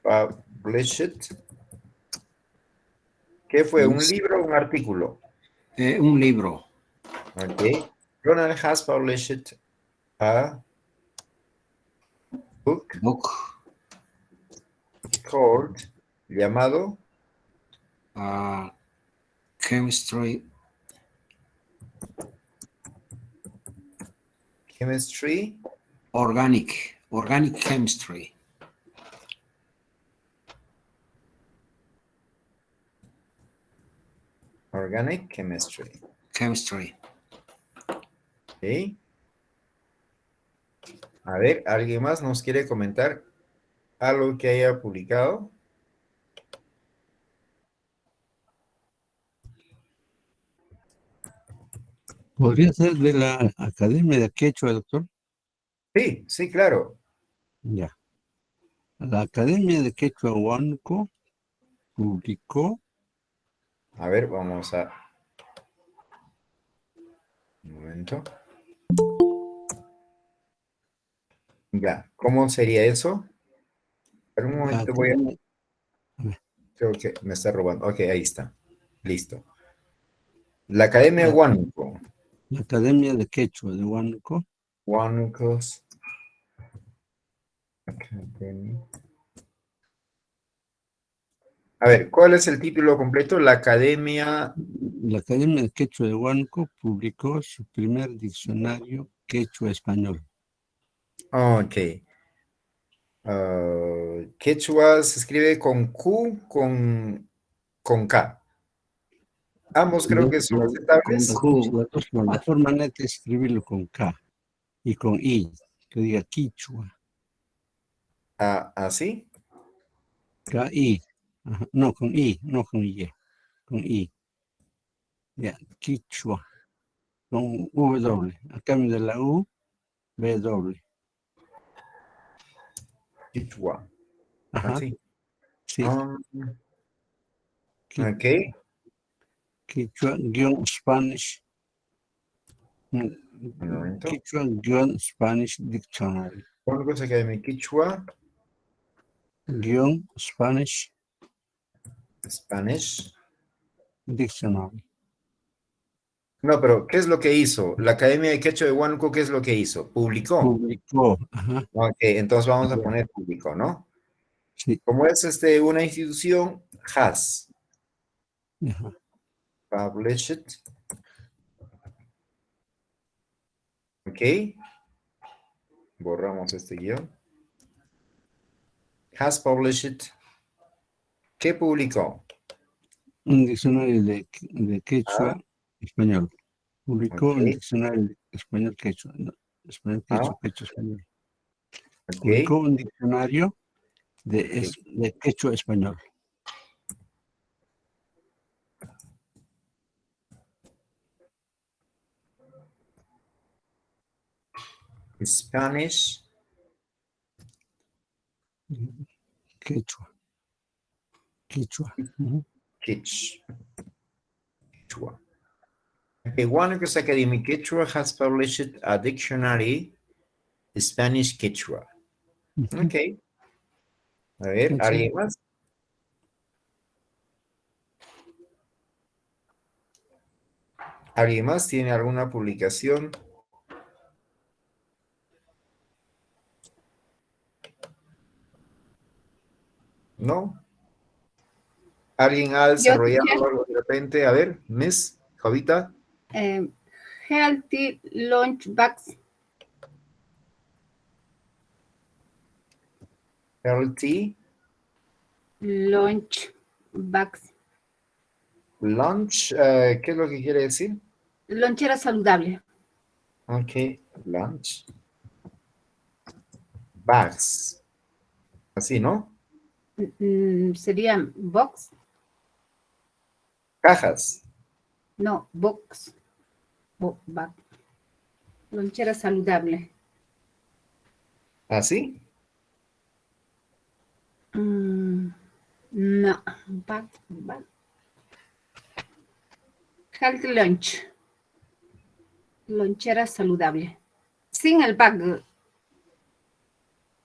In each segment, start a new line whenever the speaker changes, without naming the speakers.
published. ¿Qué fue? ¿Un libro o un artículo?
Un libro.
Ok. Ronald has published a book called, llamado
Chemistry.
Chemistry.
Organic chemistry.
Organic chemistry.
Chemistry.
Ok. A ver, ¿alguien más nos quiere comentar algo que haya publicado?
¿Podría ser de la Academia de Quechua, doctor?
Sí, sí, claro.
Ya. La Academia de Quechua Huánuco publicó.
A ver, vamos a... Un momento. Ya, ¿cómo sería eso? En un momento voy a... Creo que me está robando. Ok, ahí está. Listo. La Academia Huánuco.
La Academia de Quechua de Huánuco.
Huánucos. Academia. A ver, ¿cuál es el título completo? La Academia...
La Academia de Quechua de Huánuco publicó su primer diccionario quechua español.
Ok. Quechua se escribe con Q, con K. Ambos creo que son aceptables.
La forma neta es escribirlo con K y con I, que diga Quichua.
¿Así?
K-I. Ajá. No, con I, no con Y. Con I. Ya, Quichua. Con W. A cambio de la U, W.
Quechua.
Ajá.
Así.
Sí.
Ok.
Quechua-Spanish.
Un momento.
Quechua-Spanish Dictionary.
Huánucos Academia Quechua.
Spanish
Spanish.
Dictionary.
No, pero ¿qué es lo que hizo? La Academia de Quechua de Huánuco, ¿qué es lo que hizo? Publicó.
Publicó. Ajá.
Ok, entonces vamos a poner público, ¿no?
Sí.
Como es una institución, has.
Ajá.
Published. Ok. Borramos este guión. Has published. ¿Qué publicó?
Un diccionario de quechua español. Publicó un
Ok.
diccionario de español quechua. No, español quechua, quechua español.
Ok.
Publicó un diccionario de quechua español.
Spanish.
Quechua. Quechua.
Quechua. Okay, Huánucos Academy Quechua has published a dictionary Spanish Quechua. Ok. A ver, ¿alguien más? ¿Alguien más tiene alguna publicación? ¿No? ¿Alguien ha desarrollado algo de repente? A ver, Miss Jovita.
Healthy lunch bags.
Healthy.
Lunch bags.
Lunch, ¿qué es lo que quiere decir?
Lonchera saludable.
Ok, lunch. Bags. Así, ¿no?
Serían box.
Cajas.
No, box. Bag. Lonchera saludable.
¿Así?
No, bag. Healthy lunch. Lonchera saludable. Sin el bag.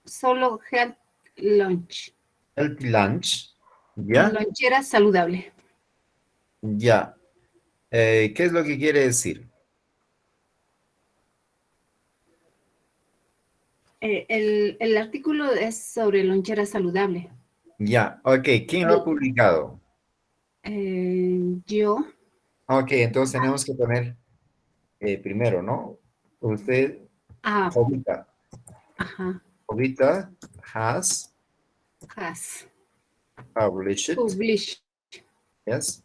Solo health lunch.
Healthy lunch. ¿Ya?
Lonchera saludable.
Ya. ¿Qué es lo que quiere decir?
El artículo es sobre lonchera saludable.
Ya. Ok. ¿Quién lo ha publicado?
Yo.
Ok. Entonces tenemos que poner primero, ¿no? Usted, Jovita.
Ajá.
Jovita has published.
Published.
Yes.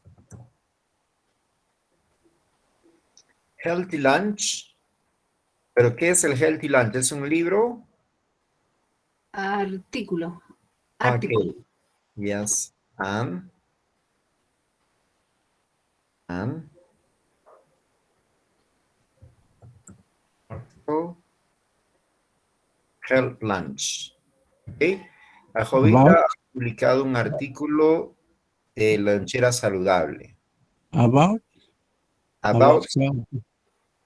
Healthy lunch. ¿Pero qué es el Healthy lunch? ¿Es un libro?
Artículo.
Ok. Yes. Article. Health lunch. Ok. La Jovita ha publicado un artículo de lonchera saludable.
About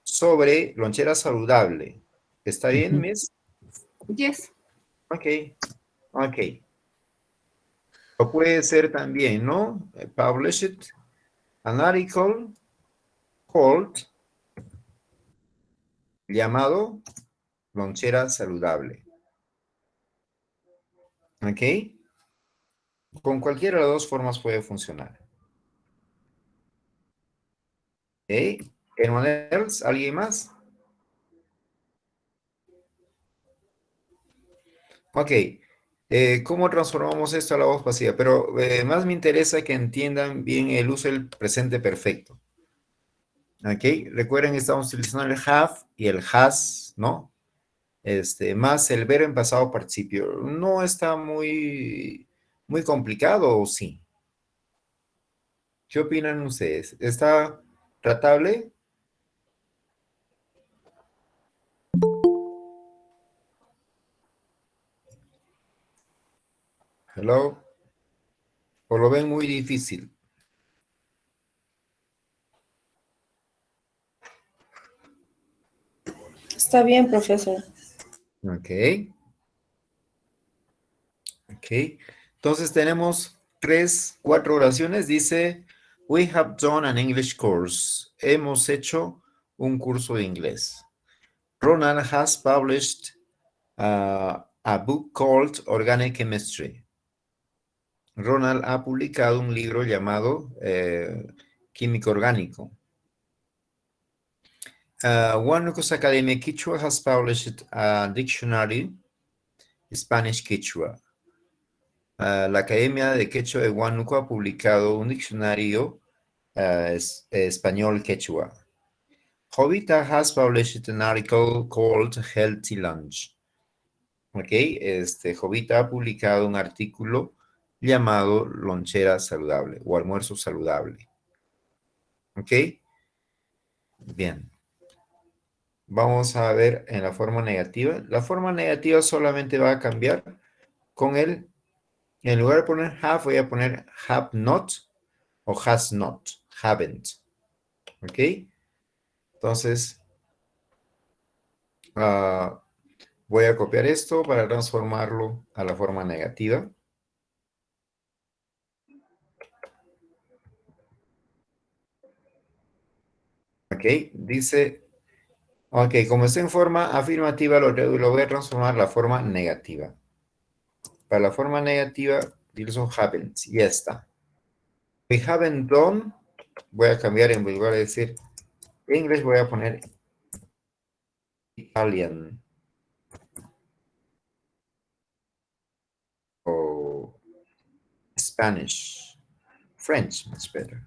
Sobre lonchera saludable. ¿Está bien, Miss?
Yes.
Ok. Ok. O puede ser también, ¿no? Published an article called, llamado lonchera saludable. ¿Ok? Con cualquiera de las dos formas puede funcionar. ¿Ok? ¿Anyone else? ¿Alguien más? Ok. ¿Cómo transformamos esto a la voz pasiva? Pero más me interesa que entiendan bien el uso del presente perfecto. ¿Ok? Recuerden que estamos utilizando el have y el has, ¿no? Más el verbo en pasado participio. No está muy complicado, ¿o sí? ¿Qué opinan ustedes? ¿Está tratable? Hello. ¿O lo ven muy difícil?
Está bien, profesor.
Ok. Ok. Entonces tenemos 4 oraciones. Dice, we have done an English course. Hemos hecho un curso de inglés. Ronald has published a book called Organic Chemistry. Ronald ha publicado un libro llamado Químico Orgánico. Huánuco's Academia Quechua has published a dictionary Spanish Quechua. La Academia de Quechua de Huánuco ha publicado un diccionario español Quechua. Jovita has published an article called Healthy Lunch. Ok, Jovita ha publicado un artículo llamado lonchera saludable o almuerzo saludable. Ok, bien. Vamos a ver en la forma negativa. La forma negativa solamente va a cambiar con el, en lugar de poner have, voy a poner have not o has not, haven't. Ok, entonces voy a copiar esto para transformarlo a la forma negativa. Ok, dice, ok, como está en forma afirmativa, lo voy a transformar a la forma negativa. Para la forma negativa, utilizo haven't, y ya está. We haven't done, voy a cambiar en lugar de decir English, voy a poner Italian. O Spanish. French, much better.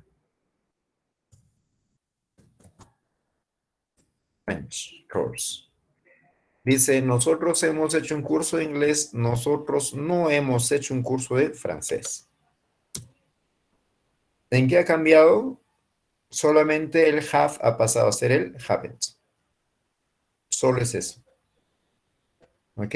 French course. Dice, nosotros hemos hecho un curso de inglés, nosotros no hemos hecho un curso de francés. ¿En qué ha cambiado? Solamente el have ha pasado a ser el haven't. Solo es eso. ¿Ok?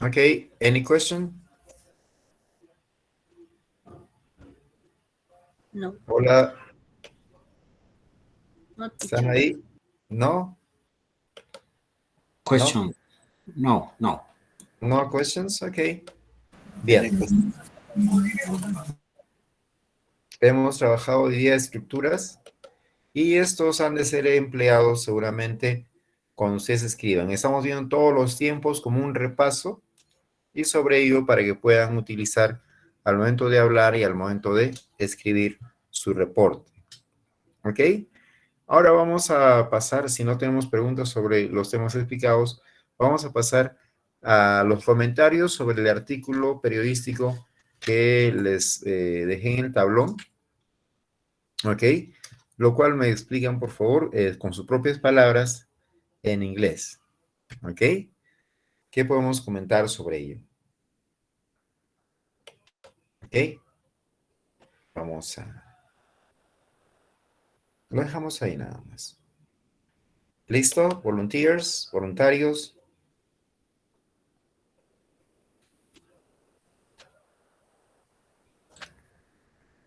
¿Ok? Any question?
No.
Hola.
Not.
¿Están ahí? ¿No?
Question. No.
No questions? Ok. Bien. Hemos trabajado hoy día estructuras y estos han de ser empleados seguramente cuando ustedes escriban. Estamos viendo todos los tiempos como un repaso y sobre ello para que puedan utilizar al momento de hablar y al momento de escribir su reporte. ¿Ok? Ahora vamos a pasar, si no tenemos preguntas sobre los temas explicados, vamos a pasar a los comentarios sobre el artículo periodístico que les dejé en el tablón. ¿Ok? Lo cual me explican, por favor, con sus propias palabras en inglés. ¿Ok? ¿Qué podemos comentar sobre ello? ¿Ok? Vamos a... Lo dejamos ahí nada más. ¿Listo? Volunteers, voluntarios.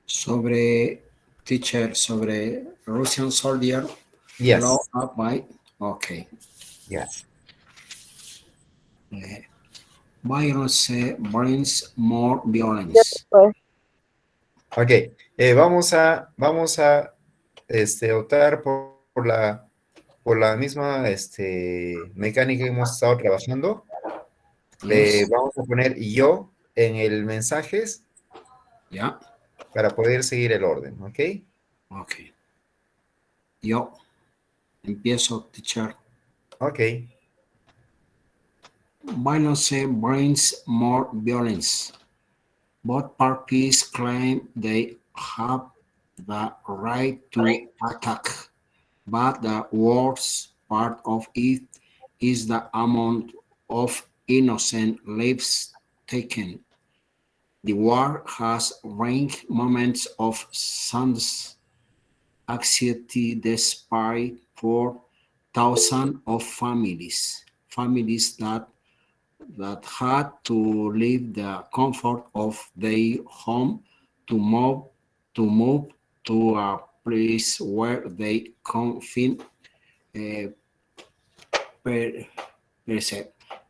Sobre, teacher, sobre Russian soldier.
Yes.
Blow up by. Okay.
Yeah.
Violence brings more violence.
Ok. Vamos a optar por la misma mecánica que hemos estado trabajando.
Yes.
Vamos a poner yo en el mensajes
Yeah.
para poder seguir el orden, ¿ok?
Ok. Yo empiezo, teacher.
Ok.
Violence brings more violence. Both parties claim they have the right to attack, but the worst part of it is the amount of innocent lives taken. The war has brought moments of sans anxiety despite for thousands of families that had to leave the comfort of their home to move to a place where they confine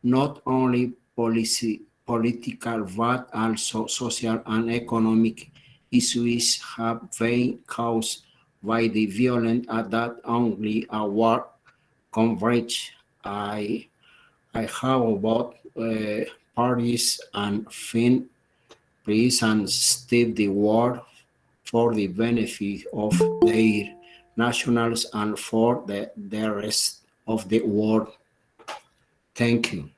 not only political but also social and economic issues have been caused by the violence that only a war converge. I have about parties and fin peace and stop the war for the benefit of their nationals and for the rest of the world. Thank you.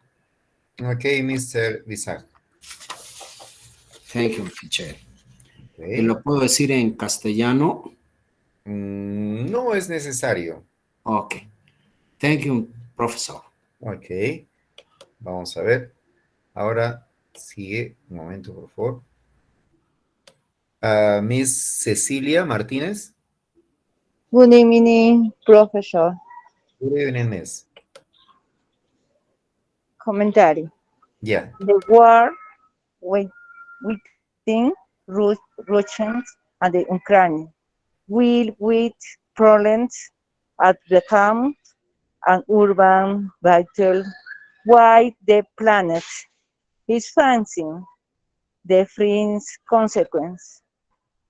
Ok, Mr. Isaac.
Thank you, teacher.
Okay.
¿Lo puedo decir en castellano?
No es necesario.
Ok. Thank you, profesor.
Ok. Vamos a ver. Ahora sigue. Un momento, por favor. Miss Cecilia Martínez.
Good evening, Professor.
Good evening, Miss.
Commentary.
Yeah.
The war within Russians and the Ukraine will with problems at the camp and urban battle why the planet is facing the fringe consequence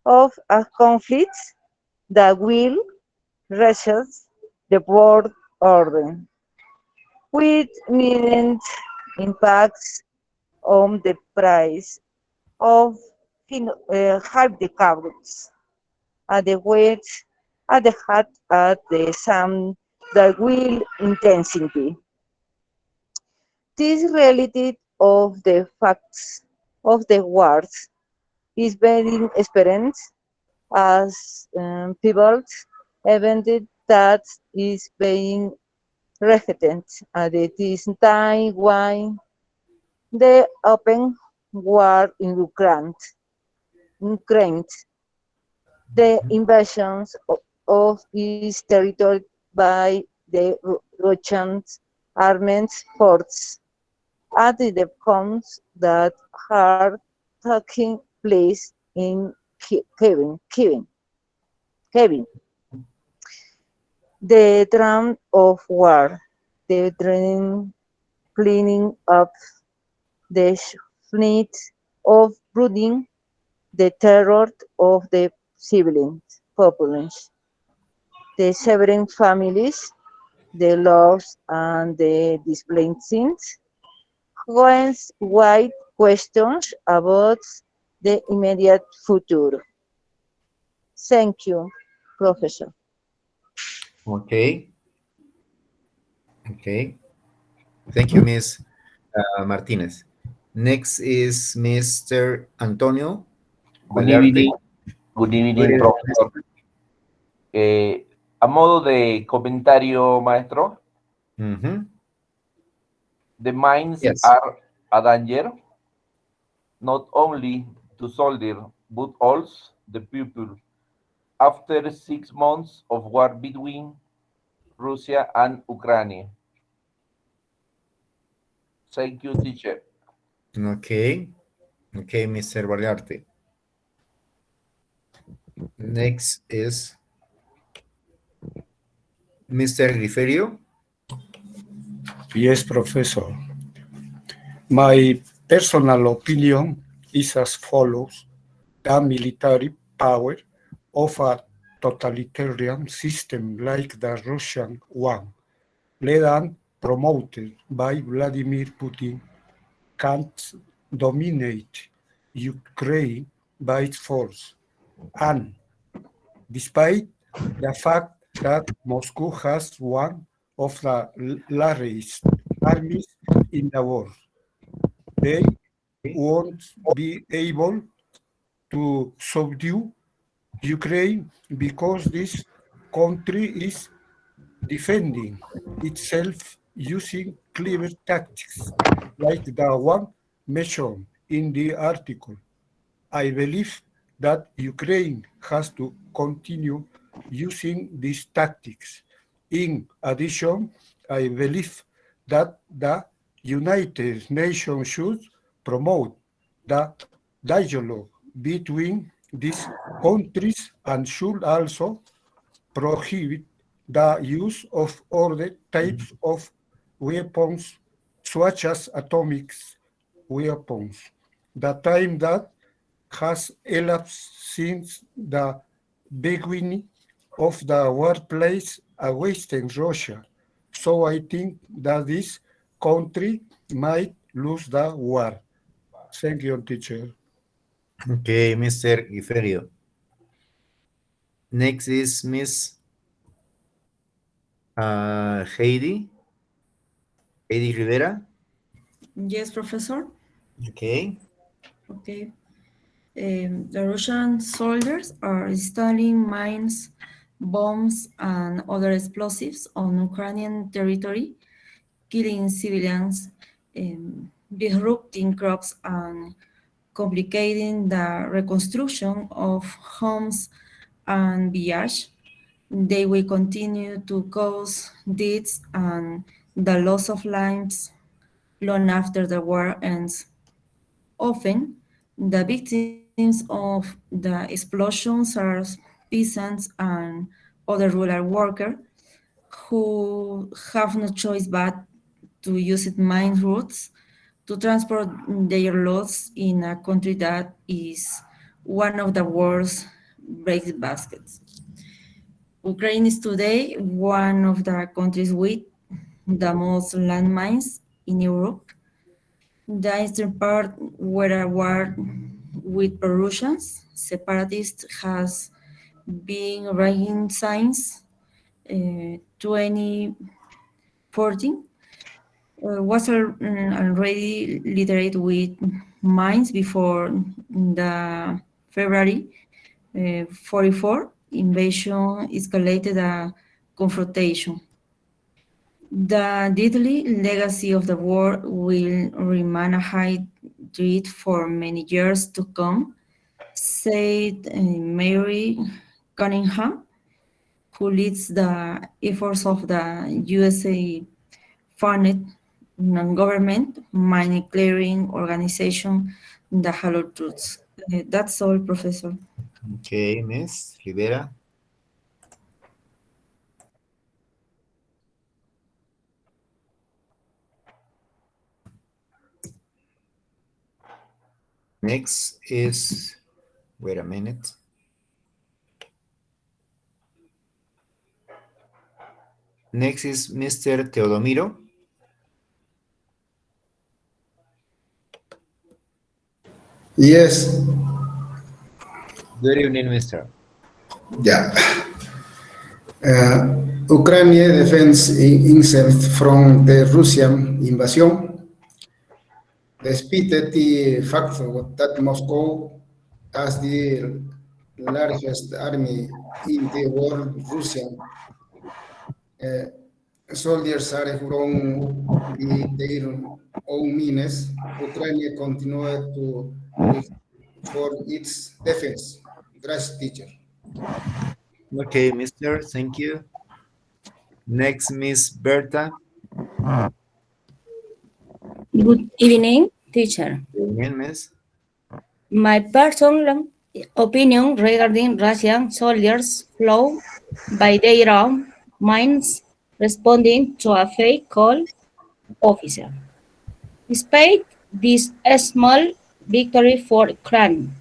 of a conflict that will reshape the world order with immediate impacts on the price of hydrocarbons at the weight at the heart at the sum that will intensity. This reality of the facts of the wars is very experienced as people event that is being repeated at this time when the open war in Ukraine, the invasions of its territory by the Russian armed forces, and the defense that are taking place in Kevin. the drum of war, the dreading cleaning up, the fleet of brooding, the terror of the civilian populace, the severing families, the loss and the displacements, hence wide questions about the immediate future. Thank you, Professor.
Okay. Okay. Thank you, Miss Martinez. Next is Mr. Antonio
Good
Balearte.
evening. Good evening,
Good evening,
profesor. A modo de comentario, maestro, the mines
Yes.
are a danger, not only to soldiers, but also the people. After 6 months of war between Russia and Ukraine. Thank you, teacher.
Okay. Okay, Mr. Balearte. Next is Mr. Griferio.
Yes, Professor. My personal opinion is as follows. The military power of a totalitarian system like the Russian one, led and promoted by Vladimir Putin, can't dominate Ukraine by its force. And despite the fact that Moscow has one of the largest armies in the world, they won't be able to subdue Ukraine because this country is defending itself using clever tactics like the one mentioned in the article. I believe that Ukraine has to continue using these tactics. In addition, I believe that the United Nations should promote the dialogue between these countries and should also prohibit the use of other types of weapons, such as atomic weapons. The time that has elapsed since the beginning of the war plays against Russia. So I think that this country might lose the war. Thank you, teacher.
Okay, Mr. Griferio. Next is Miss Heidi Rivera.
Yes, Professor.
Okay.
Okay. The Russian soldiers are installing mines, bombs, and other explosives on Ukrainian territory, killing civilians, disrupting crops, and complicating the reconstruction of homes and villages. They will continue to cause deaths and the loss of lives long after the war ends. Often, the victims of the explosions are peasants and other rural workers who have no choice but to use mine routes to transport their loads in a country that is one of the world's breadbaskets. Ukraine is today one of the countries with the most landmines in Europe. The eastern part, where a war with Russians separatists has been raging since 2014, was already littered with mines before the February 44 invasion escalated a confrontation. The deadly legacy of the war will remain a high threat for many years to come, said Mary Cunningham, who leads the efforts of the USA-funded non-government mine clearing organization, the Hollow Truths. That's all, Professor.
Okay, Miss Rivera. Next is, wait a minute. Next is Mr. Teodomiro.
Yes.
Good evening, Mr.
Yeah. Ukraine defends itself from the Russian invasion, despite the fact that Moscow has the largest army in the world. Russian soldiers are grown their own means. Ukraine continued to live for its defense. Gracias, teacher.
Okay, Mr. Thank you. Next, Miss Berta.
Good evening, teacher.
Good evening, Miss.
My personal opinion regarding Russian soldiers flew by their own minds responding to a fake call officer. Despite this small victory for Ukraine,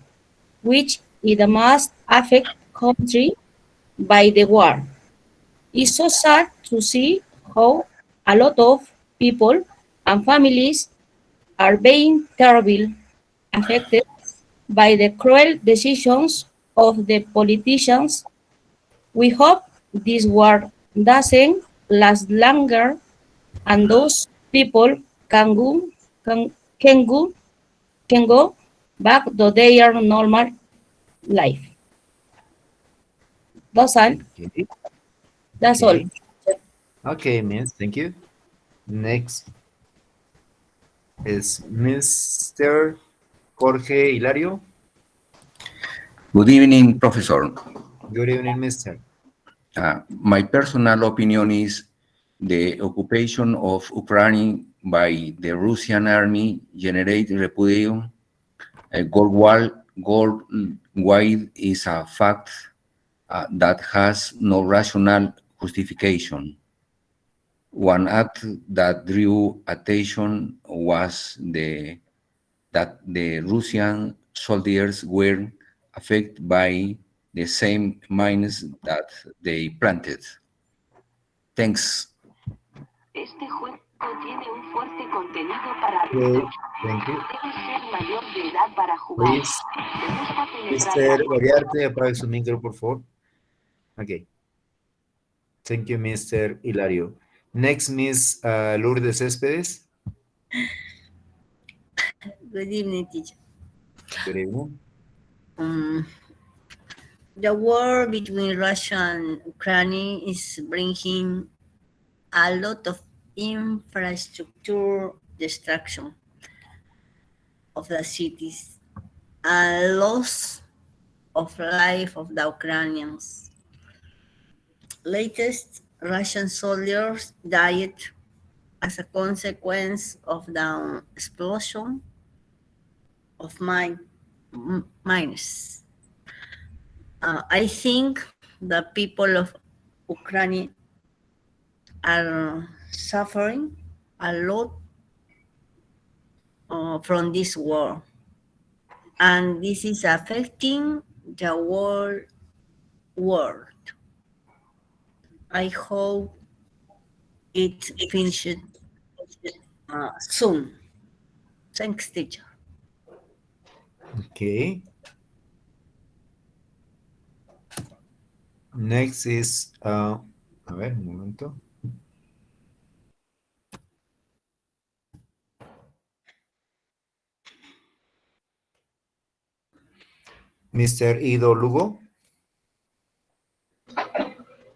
which is the most affected country by the war, it's so sad to see how a lot of people and families are being terribly affected by the cruel decisions of the politicians. We hope this war doesn't last longer and those people can, can, go, can go back to their normal life. That's all.
Okay.
That's
Okay.
all.
Okay, Miss. Thank you. Next is Mr. Jorge Hilario.
Good evening, Professor.
Good evening, Mr.
My personal opinion is the occupation of Ukraine by the Russian army generates repudiation. Worldwide is a fact that has no rational justification. One act that drew attention was that the Russian soldiers were affected by the same mines that they planted. Thanks.
Este juego tiene un fuerte contenido para
Okay, thank you.
Debe ser mayor de edad para jugar.
Please,
¿Te gusta penetrar
Mr. Oriarte, apague su micro, por favor. Okay. Thank you, Mr. Hilario. Next, Miss Lourdes Céspedes.
Good evening, teacher.
Good evening.
The war between Russia and Ukraine is bringing a lot of infrastructure destruction of the cities, a loss of life of the Ukrainians. Latest Russian soldiers died as a consequence of the explosion of mines. I think the people of Ukraine are suffering a lot from this war, and this is affecting the whole world. I hope it finishes soon. Thanks, teacher.
Okay. Next is, a ver, un momento. Mr. Ido Lugo.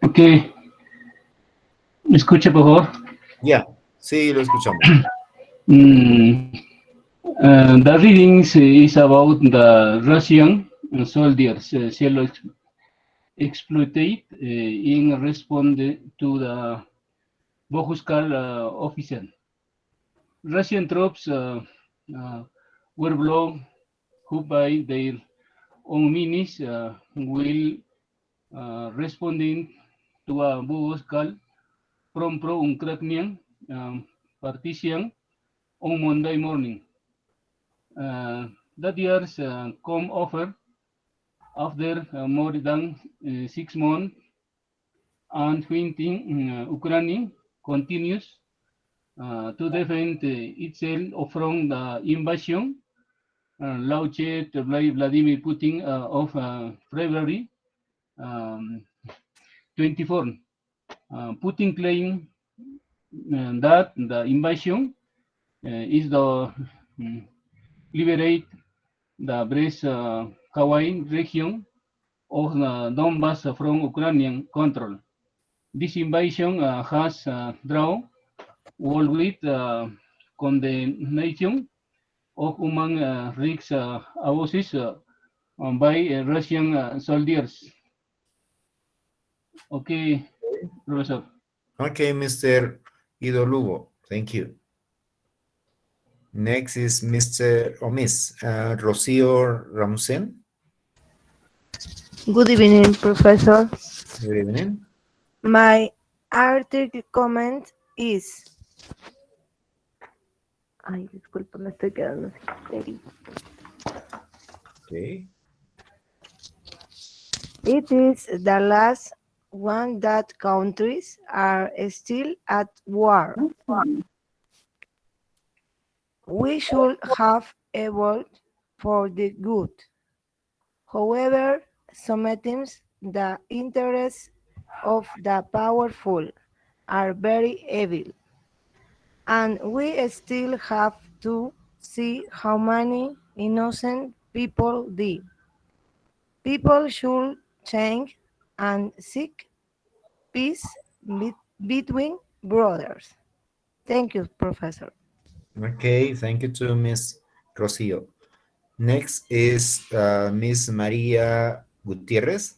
Ok. ¿Me escucha, por favor?
Ya, sí, lo escuchamos.
The readings is about the Russian soldiers exploited in response to the Bohuskal officer. Russian troops were blown up by their own minis while responding to a Bohuskal from pro-Ukrainian partisan on Monday morning. That years come over after more than 6 months, and when Ukraine continues to defend itself from the invasion launched by Vladimir Putin of February 24. Putin claimed that the invasion is the liberate the Brest Kawai region of Donbass from Ukrainian control. This invasion has drawn worldwide condemnation of human rights abuses by Russian soldiers. Okay, Professor.
Okay, Mr. Ido Lugo, thank you. Next is Mr. or Miss Rocío Ramsen.
Good evening, Professor.
Good evening.
My article comment is... Ay, disculpa, me estoy quedando sin...
Okay.
It is the last one that countries are still at war. We should have evolved for the good. However, sometimes the interests of the powerful are very evil, and we still have to see how many innocent people die. People should change and seek peace between brothers. Thank you, Professor.
Okay, thank you to Miss Rocío. Next is Miss María Gutiérrez.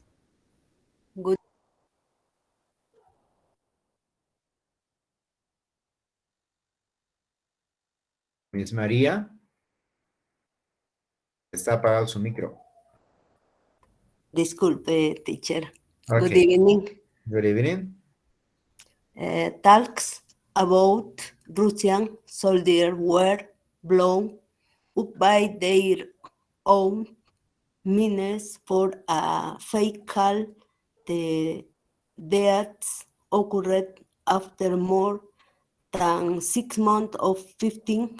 Good.
Miss María. Está apagado su micro.
Disculpe, teacher.
Okay.
Good evening.
Good evening.
Talks about Russian soldiers were blown up by their own means for a fake call. The deaths occurred after more than 6 months of fighting.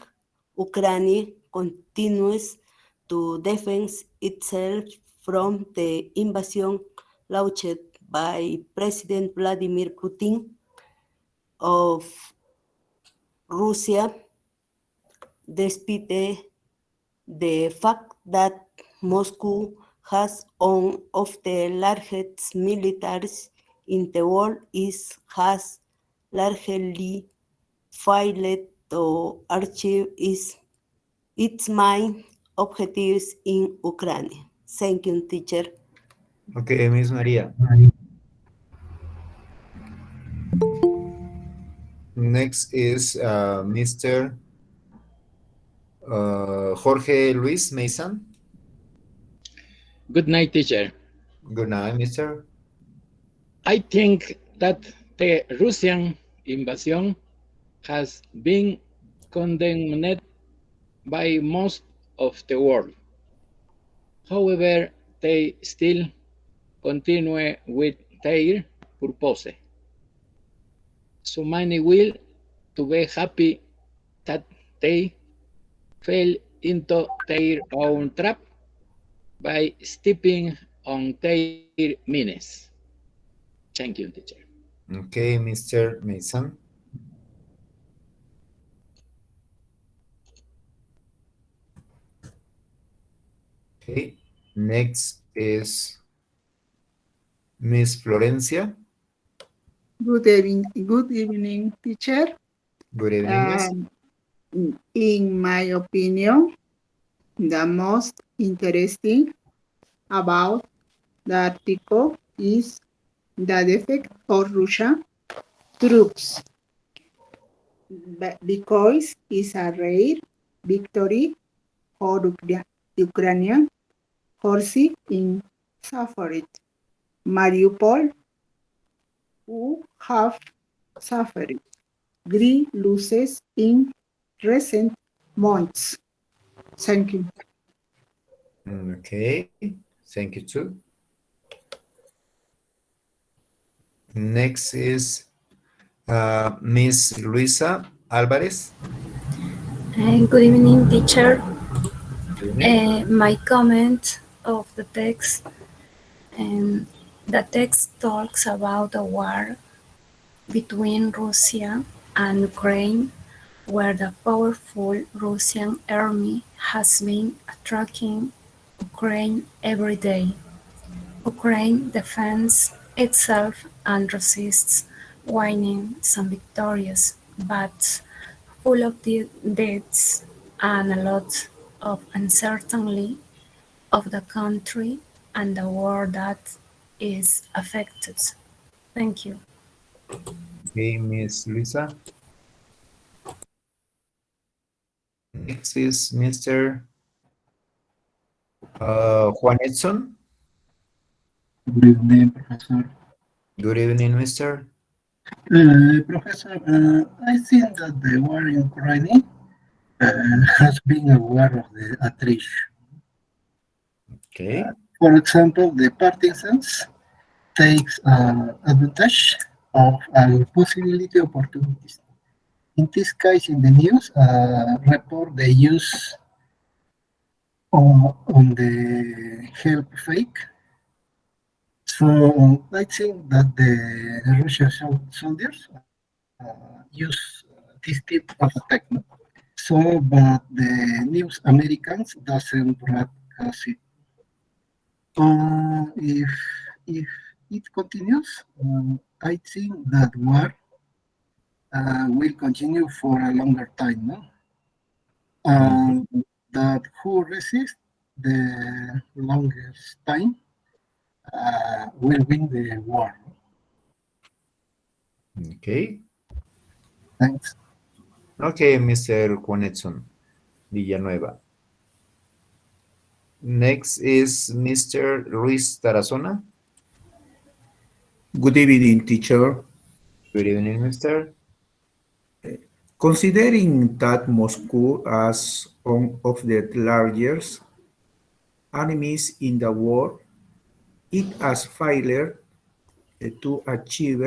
Ukraine continues to defend itself from the invasion launched by President Vladimir Putin of Russia, despite the fact that Moscow has one of the largest militaries in the world, has largely failed to achieve its main objectives in Ukraine. Thank you, teacher.
Okay, Miss María. Next is Mr. Jorge Luis Mason.
Good night, teacher.
Good night, Mr.
I think that the Russian invasion has been condemned by most of the world. However, they still continue with their purpose. So many will to be happy that they fell into their own trap by stepping on their means. Thank you, teacher.
Okay, Mr. Mason. Okay, next is Miss Florencia.
Good evening, teacher.
Good evening, miss.
In my opinion, the most interesting about the article is the defeat of Russian troops, because it's a rare victory for Ukrainian forces in suffered Mariupol, who have suffered great losses in recent months. Thank you.
Okay, thank you too. Next is Miss Luisa Alvarez.
Good evening, teacher. My comment of the text, the text talks about the war between Russia and Ukraine, where the powerful Russian army has been attacking Ukraine every day. Ukraine defends itself and resists, winning some victories, but full of deaths and a lot of uncertainty of the country and the world that is affected. Thank you.
Okay, Miss Luisa. Next is Mr. Juan Edson.
Good evening, Professor.
Good evening, Mr.
Professor, I think that the war in Ukraine has been a war of the attrition.
Okay.
For example, the partisans takes advantage of possibility opportunities. In this case, in the news, report the use on the help fake. So I think that the Russian soldiers use this type of attack. So, but the news Americans doesn't broadcast it. If it continues, I think that war will continue for a longer time, no? That who resists the longest time will win the war.
Okay.
Thanks.
Okay, Mr. Juan Edson Villanueva. Next is Mr. Luis Tarazona.
Good evening, teacher.
Good evening, Mr.
Considering that Moscow as one of the largest enemies in the world, it has failed to achieve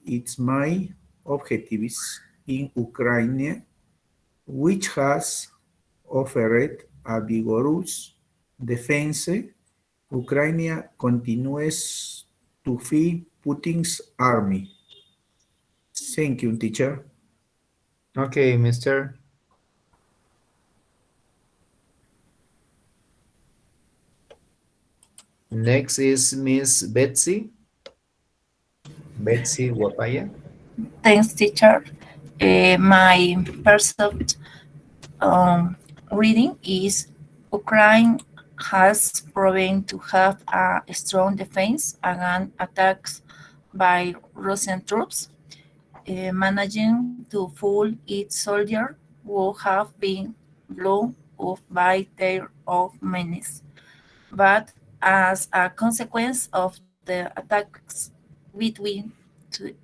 its main objectives in Ukraine, which has offered a vigorous defense. Ukraine continues to feed Putin's army. Thank you, teacher.
Okay, Mr. Next is Miss Betsy. Betsy Wapaya.
Thanks, teacher. My perceived reading is Ukraine has proven to have a strong defense against attacks by Russian troops, managing to fool its soldiers who have been blown off by their own menace. But as a consequence of the attacks between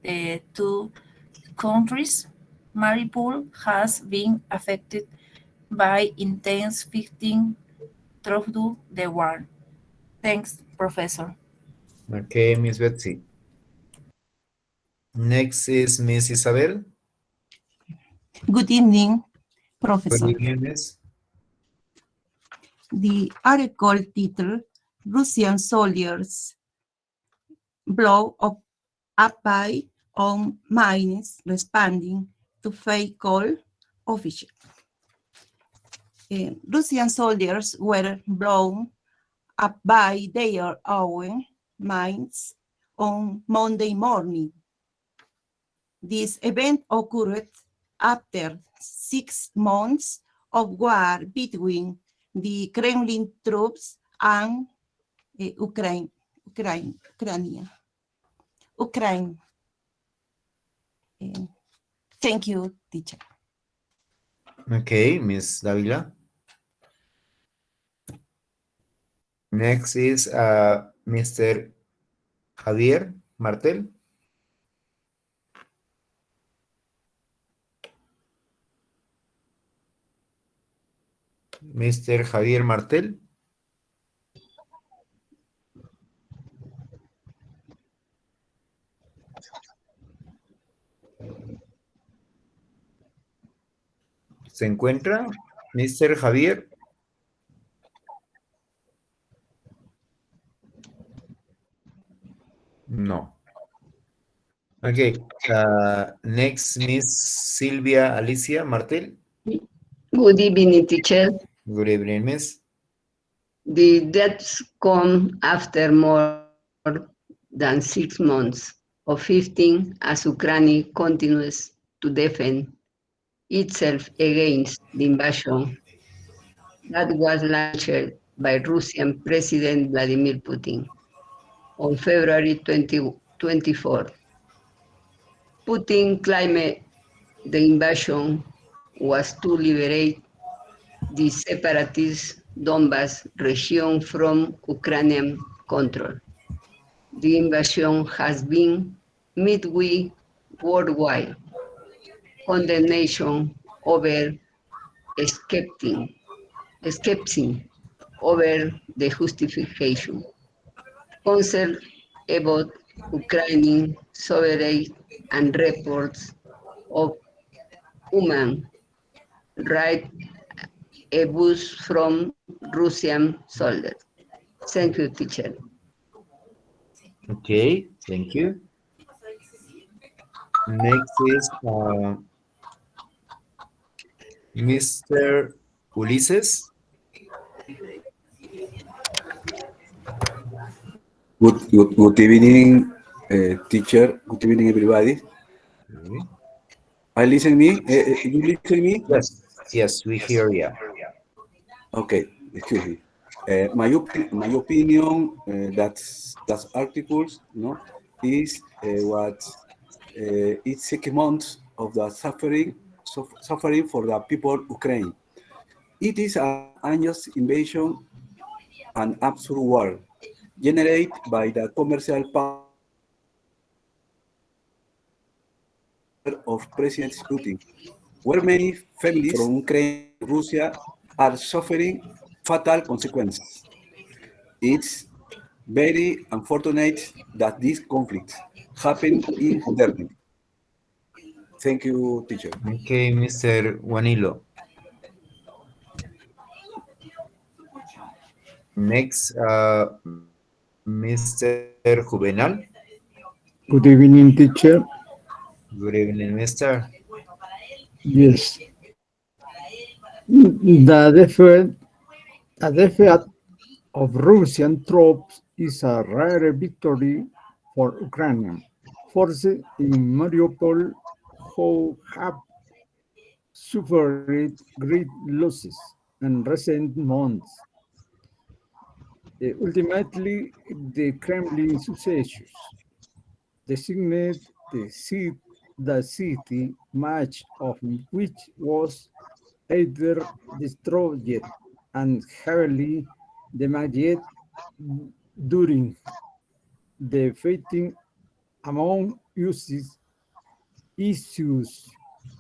the two countries, Mariupol has been affected by intense fighting throughout the war. Thanks, Professor.
Okay, Miss Betsy. Next is Miss Isabel.
Good evening, Professor.
Good evening, Miss.
The article title, Russian soldiers blow up by on mines responding to fake call official. Russian soldiers were blown up by their own mines on Monday morning. This event occurred after 6 months of war between the Kremlin troops and Ukraine. Thank you, teacher.
Okay, Miss Davila. Next is Mr. Javier Martel. Mr. Javier Martel. ¿Se encuentra, Mr. Javier? No. Okay. Next, Miss Silvia Alicia Martel.
Good evening, teacher.
Good evening, Miss.
The deaths come after more than 6 months of fighting as Ukraine continues to defend itself against the invasion that was launched by Russian President Vladimir Putin on February 2024. Putin claimed the invasion was to liberate the separatist Donbas region from Ukrainian control. The invasion has been met with worldwide condemnation over skepticism over the justification. Concern about Ukrainian sovereignty and reports of human rights abuse from Russian soldiers. Thank you, teacher.
Okay, thank you. Next is Mr. Ulises.
Good evening, teacher. Good evening, everybody.
Okay.
I listen me. You listen me?
Yes. Yes, we hear you.
Okay. Excuse me. My opinion, that's articles, no, is what it's 6 months of the suffering for the people of Ukraine. It is an unjust invasion and absurd war generated by the commercial power of President Putin, where many families from Ukraine and Russia are suffering fatal consequences. It's very unfortunate that this conflict happened in Derby. Thank you, teacher.
Okay, Mr. Juanilo. Next, Mr. Juvenal.
Good evening, teacher.
Good evening, Mr.
Yes. The defeat of Russian troops is a rare victory for Ukrainian forces in Mariupol, who have suffered great losses in recent months. Ultimately, the Kremlin successors designate the city, much of which was either destroyed and heavily damaged during the fighting. Among issues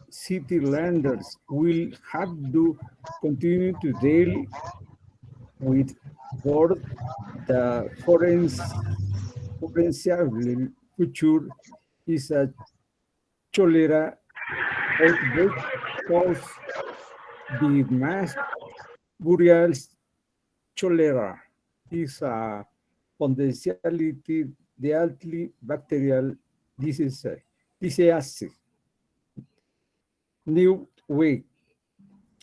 city landers will have to continue to deal with for the foreseeable future is a cholera outbreak caused the mass burial. Cholera is a potentiality deadly bacterial disease. New week,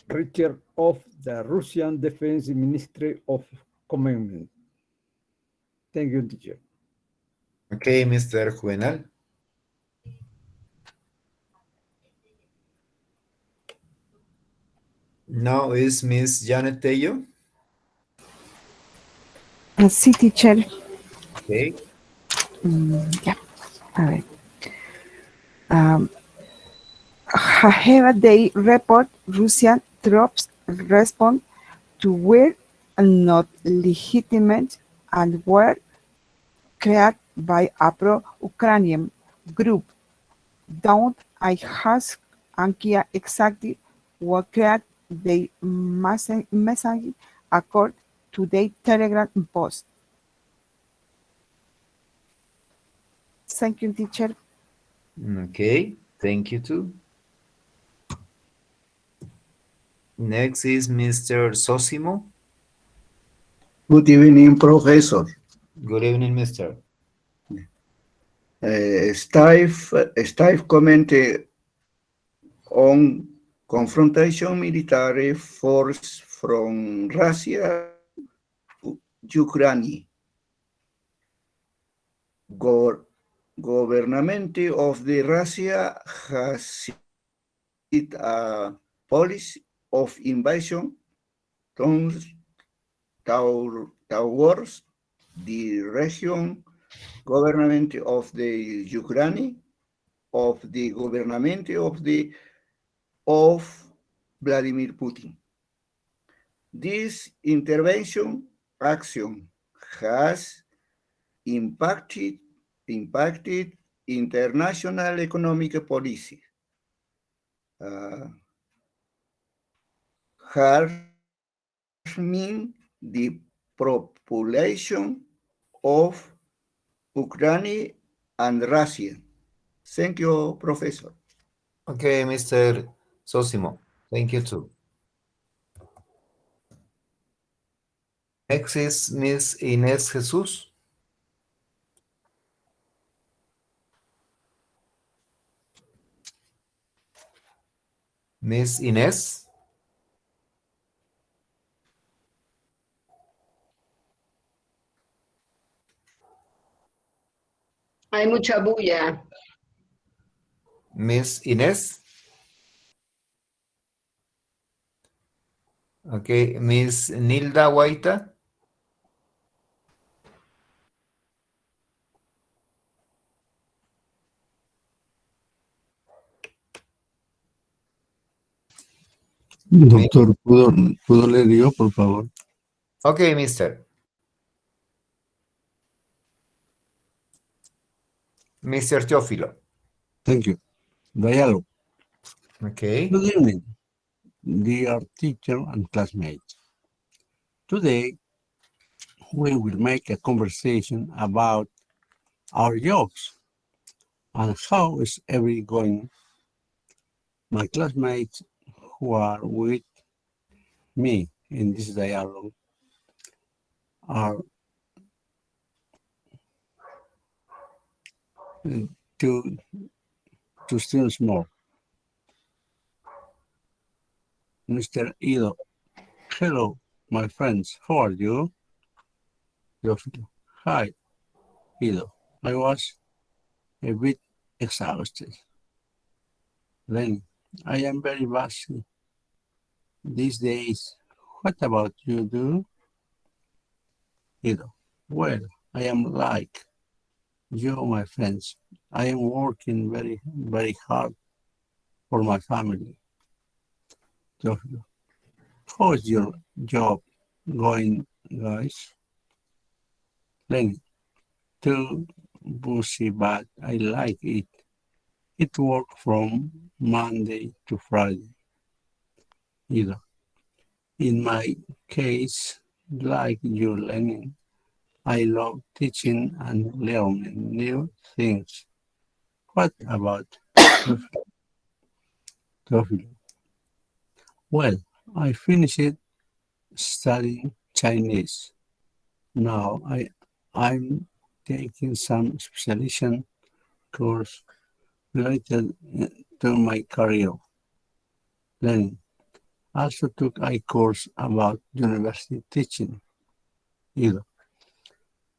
Richard of the Russian Defense Ministry of Command. Thank you, teacher.
Okay, Mr. Juvenal. Now is Miss Janet Tello.
Sí, teacher.
Okay.
Ya, a ver. Have they report Russian troops respond to were not legitimate and were created by a pro-Ukrainian group. Don't I ask Ankia exactly what created the message according to the Telegram post? Thank you, teacher.
Okay, thank you too. Next is Mr. Sosimo.
Good evening, Professor.
Good evening, Mr.
Steve commented on confrontation military force from Russia to Ukraine. Government of the Russia has set a policy of invasion towards the region. Government of the Ukraine, of the government of Vladimir Putin. This intervention action has impacted international economic policy, harming the population of Ukraine and Russia. Thank you, Professor.
Okay, Mr. Sosimo. Thank you too. Next is Miss Inés Jesús. Miss Inés.
Hay mucha bulla.
Miss Inés. Okay, Miss Nilda Guaita.
Doctor, ¿puedo leer yo, por favor?
Okay, mister. Mr. Teófilo.
Thank you. Dialogue.
Okay.
Good evening, dear teacher and classmates. Today, we will make a conversation about our jobs and how is everything going. My classmates who are with me in this dialogue are two students more. Mr. Ido, hello, my friends, how are you? Hi, Ido, I was a bit exhausted. Then, I am very busy these days. What about you, do? Ido, well, I am like you, my friends. I am working very, very hard for my family. How is your job going, guys? Lenny, too busy, but I like it. It works from Monday to Friday. Either. In my case, like you, Lenny, I love teaching and learning new things. What about Teofilo? Well, I finished studying Chinese. Now I'm taking some specialization course related to my career. Then also took a course about university teaching. Either.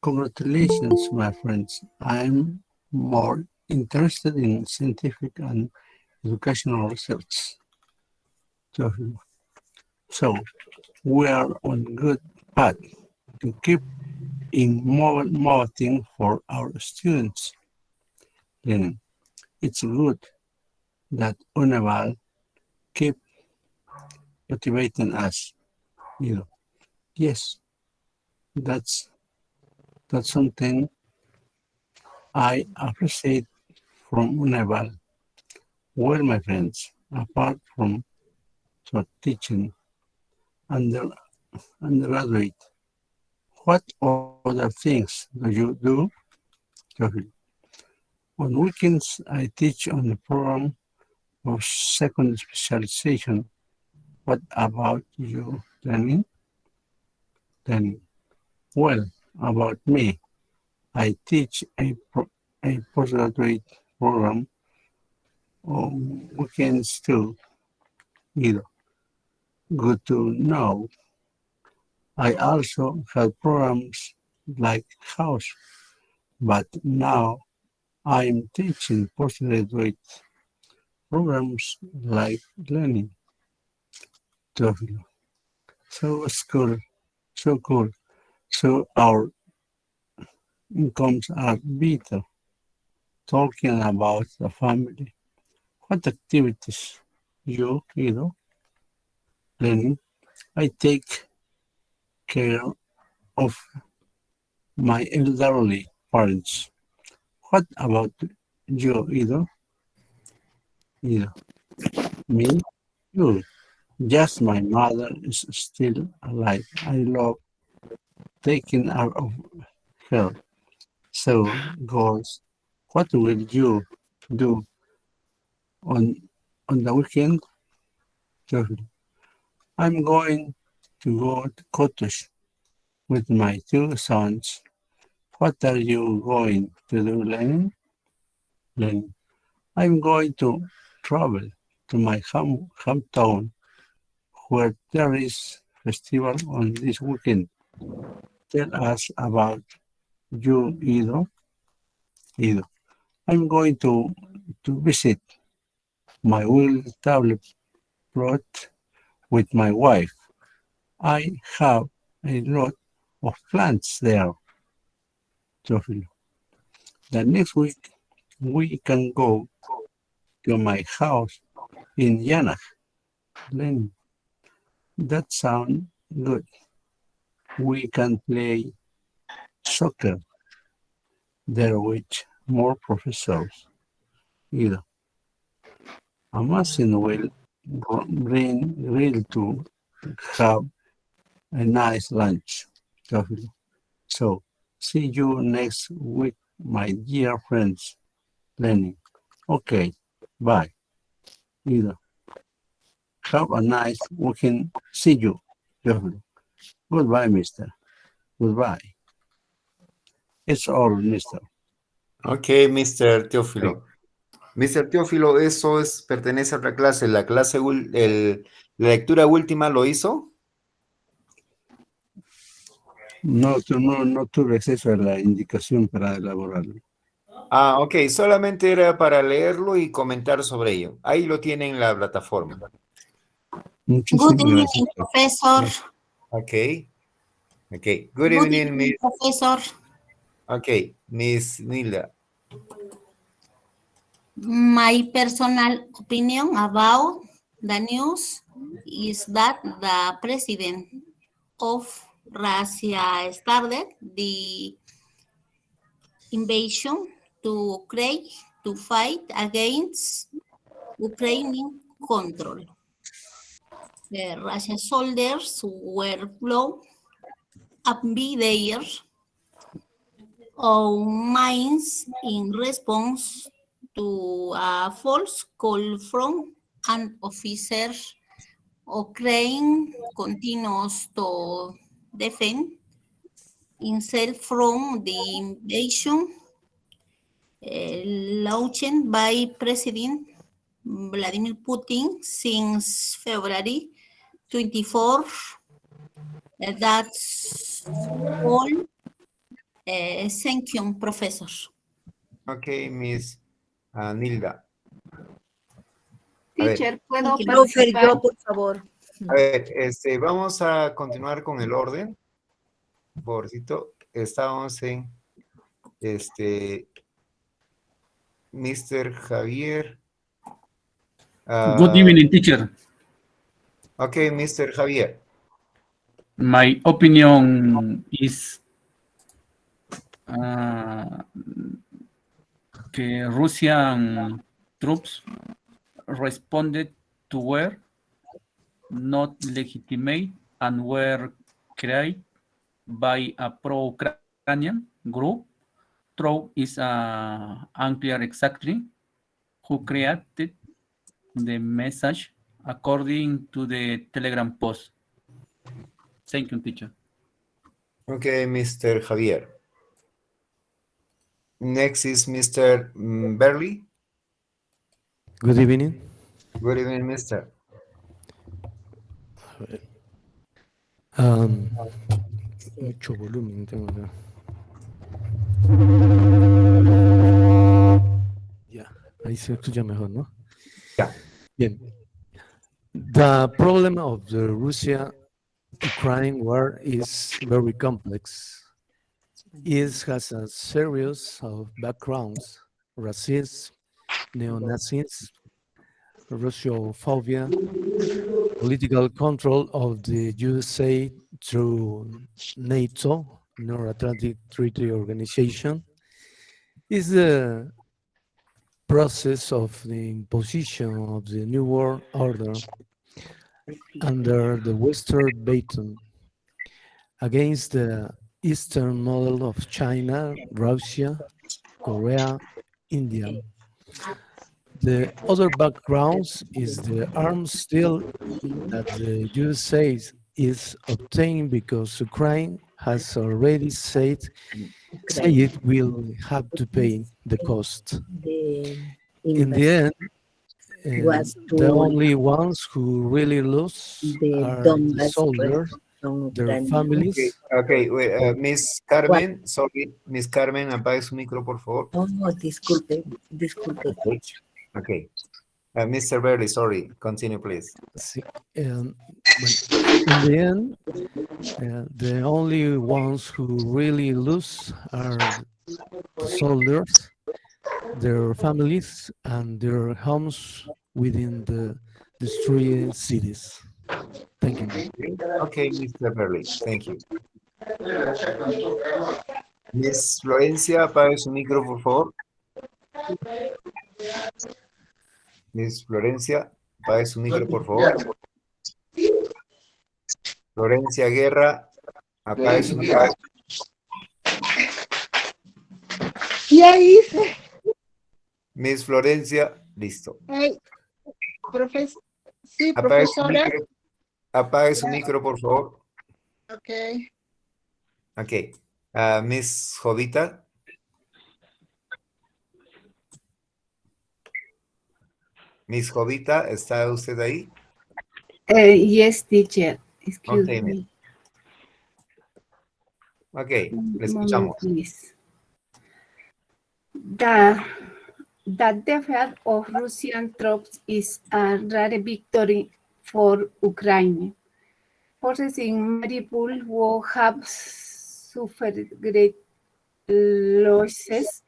Congratulations, my friends. I'm more interested in scientific and educational research. So we are on good path to keep innovating for our students. Then it's good that UNHEVAL keep motivating us. Yes, that's something I appreciate from UNHEVAL. Well, my friends, apart from teaching undergraduate, what other things do you do? On weekends, I teach on the program of second specialization What about you, Lenin? Then, well, about me, I teach a postgraduate program on weekends too. Either. Good to know. I also have programs like house, but now I'm teaching postgraduate programs like learning. Teófilo. So cool, so cool. So our incomes are better. Talking about the family. What activities you know? Learning. I take care of my elderly parents. What about you, Ido? Ido. Me? You. Just my mother is still alive. I love taking care of her. So, girls, what will you do on the weekend? I'm going to go to cottage with my two sons. What are you going to do, Lenin? Lenin. I'm going to travel to my hometown where there is festival on this weekend. Tell us about you, Ido. Ido. I'm going to visit my will tablet plot with my wife. I have a lot of plants there. Teófilo. The next week we can go to my house in Yanag. Lenin. That sounds good. We can play soccer there with more professors. Either. Amasin will bring real to have a nice lunch. So, see you next week, my dear friends. Lenin. Okay, bye. Either. Have a nice weekend. See you. Goodbye, mister. Goodbye. It's all, mister.
Ok, Mr. Teófilo. Mr. Teófilo, eso pertenece a otra clase. La clase, la lectura última lo hizo.
No tuve acceso a la indicación para elaborarlo.
Ah, ok, solamente era para leerlo y comentar sobre ello. Ahí lo tiene en la plataforma.
Good evening, professor.
Ok. Good evening, Miss.
Professor.
Ok, Miss Nilda.
My personal opinion about the news is that the president of Russia started the invasion to Ukraine to fight against Ukrainian control. The Russian soldiers were blown up there on mines in response to a false call from an officer. Ukraine continues to defend itself from the invasion launched by President Vladimir Putin since February 24. That's all. Thank you, Professor.
Ok, Miss Nilda.
Teacher, ¿puedo
Profe,
participar?
yo, por favor.
A ver, vamos a continuar con el orden. Por favorcito, estamos en Mr. Javier.
Good evening, teacher.
Ok, Mr. Javier.
My opinion is que Russian troops responded to war not legitimate and were created by a pro-Ukrainian group. Though is unclear exactly who created the message according to the Telegram post. Thank you, teacher.
Okay, Mr. Javier. Next is Mr. Berly.
Good evening.
Good evening, Mr.
Mucho volumen tengo acá. Ya, ahí se escucha mejor, ¿no?
Ya.
Bien. The problem of the Russia-Ukraine war is very complex. It has a series of backgrounds: racism, neo-Nazism, Russophobia, political control of the USA through NATO, North Atlantic Treaty Organization, is the process of the imposition of the New World Order under the Western baton against the Eastern model of China, Russia, Korea, India. The other backgrounds is the arms deal that the USA is obtaining because Ukraine has already said it will have to pay the cost. In the end, the only ones who really lose are the soldiers, their families.
Okay, wait, Miss Carmen, sorry, Miss Carmen, apague su micro, por favor.
Oh, disculpe.
Okay. Mr. Berry, sorry, continue, please.
In the end, the only ones who really lose are the soldiers, their families, and their homes within the destroyed cities. Thank you.
Okay, Mr. Berry, thank you. Miss Florencia, apague su micro, por favor. Miss Florencia, apague su micro, por favor. Florencia Guerra, apague su micro.
Ya hice.
Miss Florencia, listo.
Sí, profesora.
Apague su micro, por favor.
Ok.
Ok. Miss Jovita. Miss Jovita, ¿está usted ahí?
Yes, teacher. Excuse me.
Ok, le escuchamos.
The defeat of Russian troops is a rare victory for Ukraine. Forces in Mariupol will have suffered great losses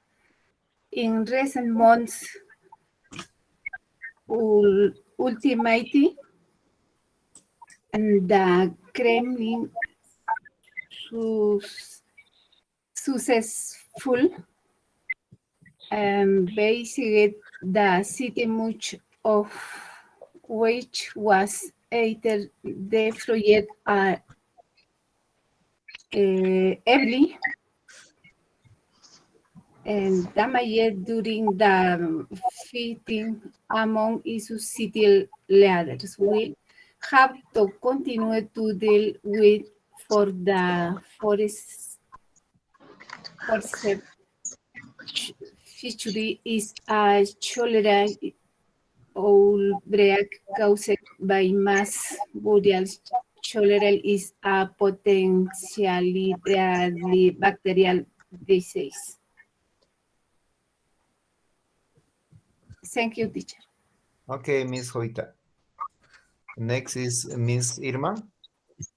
in recent months. Ultimately, and the Kremlin successful besieged the city, much of which was either destroyed heavily and damaged during the fighting among its city leaders. We have to continue to deal with for the future is a cholera outbreak caused by mass burial. Cholera is a potentially deadly bacterial disease. Thank you, teacher.
Okay, Miss Jovita. Next is Miss Irma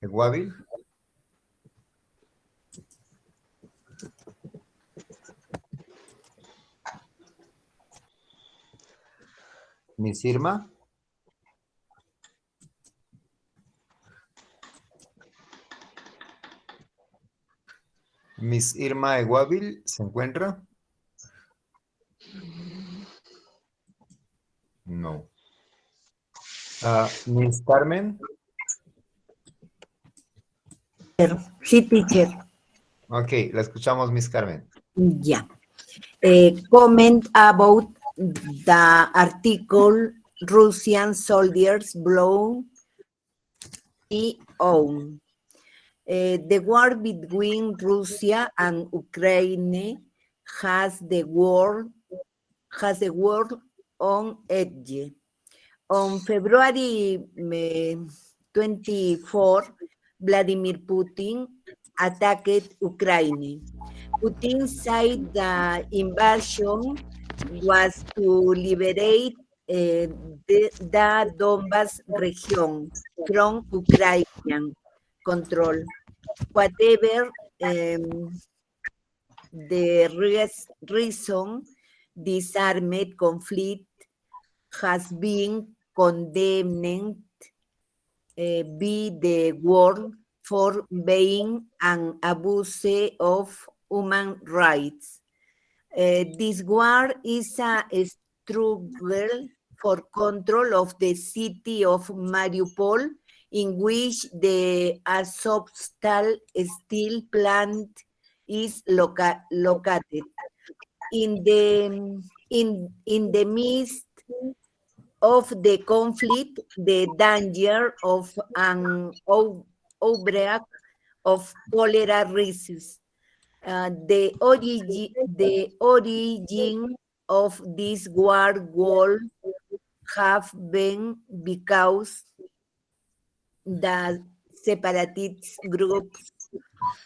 Eguabil. Miss Irma. Miss Irma Eguabil, ¿se encuentra? No. Miss Carmen.
Sí, teacher.
Ok, la escuchamos, Miss Carmen.
Yeah. Comment about the article
Russian soldiers blown on. The war between Russia and Ukraine has the world on edge. On February 24, Vladimir Putin attacked Ukraine. Putin said the invasion was to liberate the Donbas region from Ukrainian control. Whatever the reason, this armed conflict has been condemned by the world for being an abuse of human rights. This war is a struggle for control of the city of Mariupol, in which the Azovstal steel plant is located. In the midst of the conflict, the danger of an outbreak of cholera rises. The origin of this war will have been because the separatist groups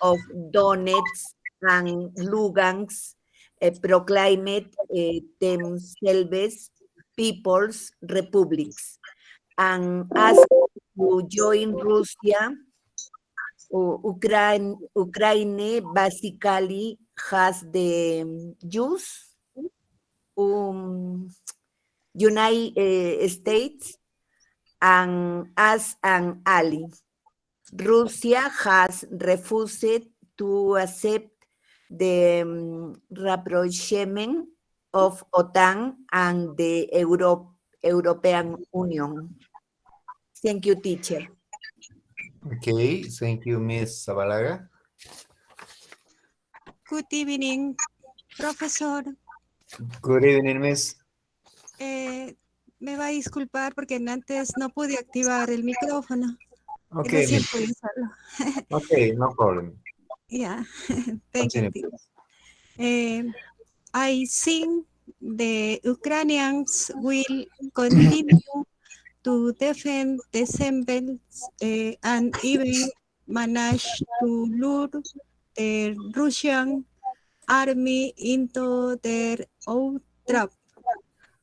of Donetsk and Lugansk proclaimed themselves people's republics and asked to join Russia. Ukraine basically has the United States and as an ally. Russia has refused to accept the rapprochement of OTAN and the European Union. Thank you, teacher.
Okay, thank you, Ms. Zabalaga.
Good evening, profesor.
Good evening, Miss.
Me va a disculpar porque antes no pude activar el micrófono.
Okay,
Recién
Miss.
pude usarlo.
Okay, no problem.
Yeah, thank you. I think the Ukrainians will continue to defend themselves and even manage to lure the Russian army into their own trap.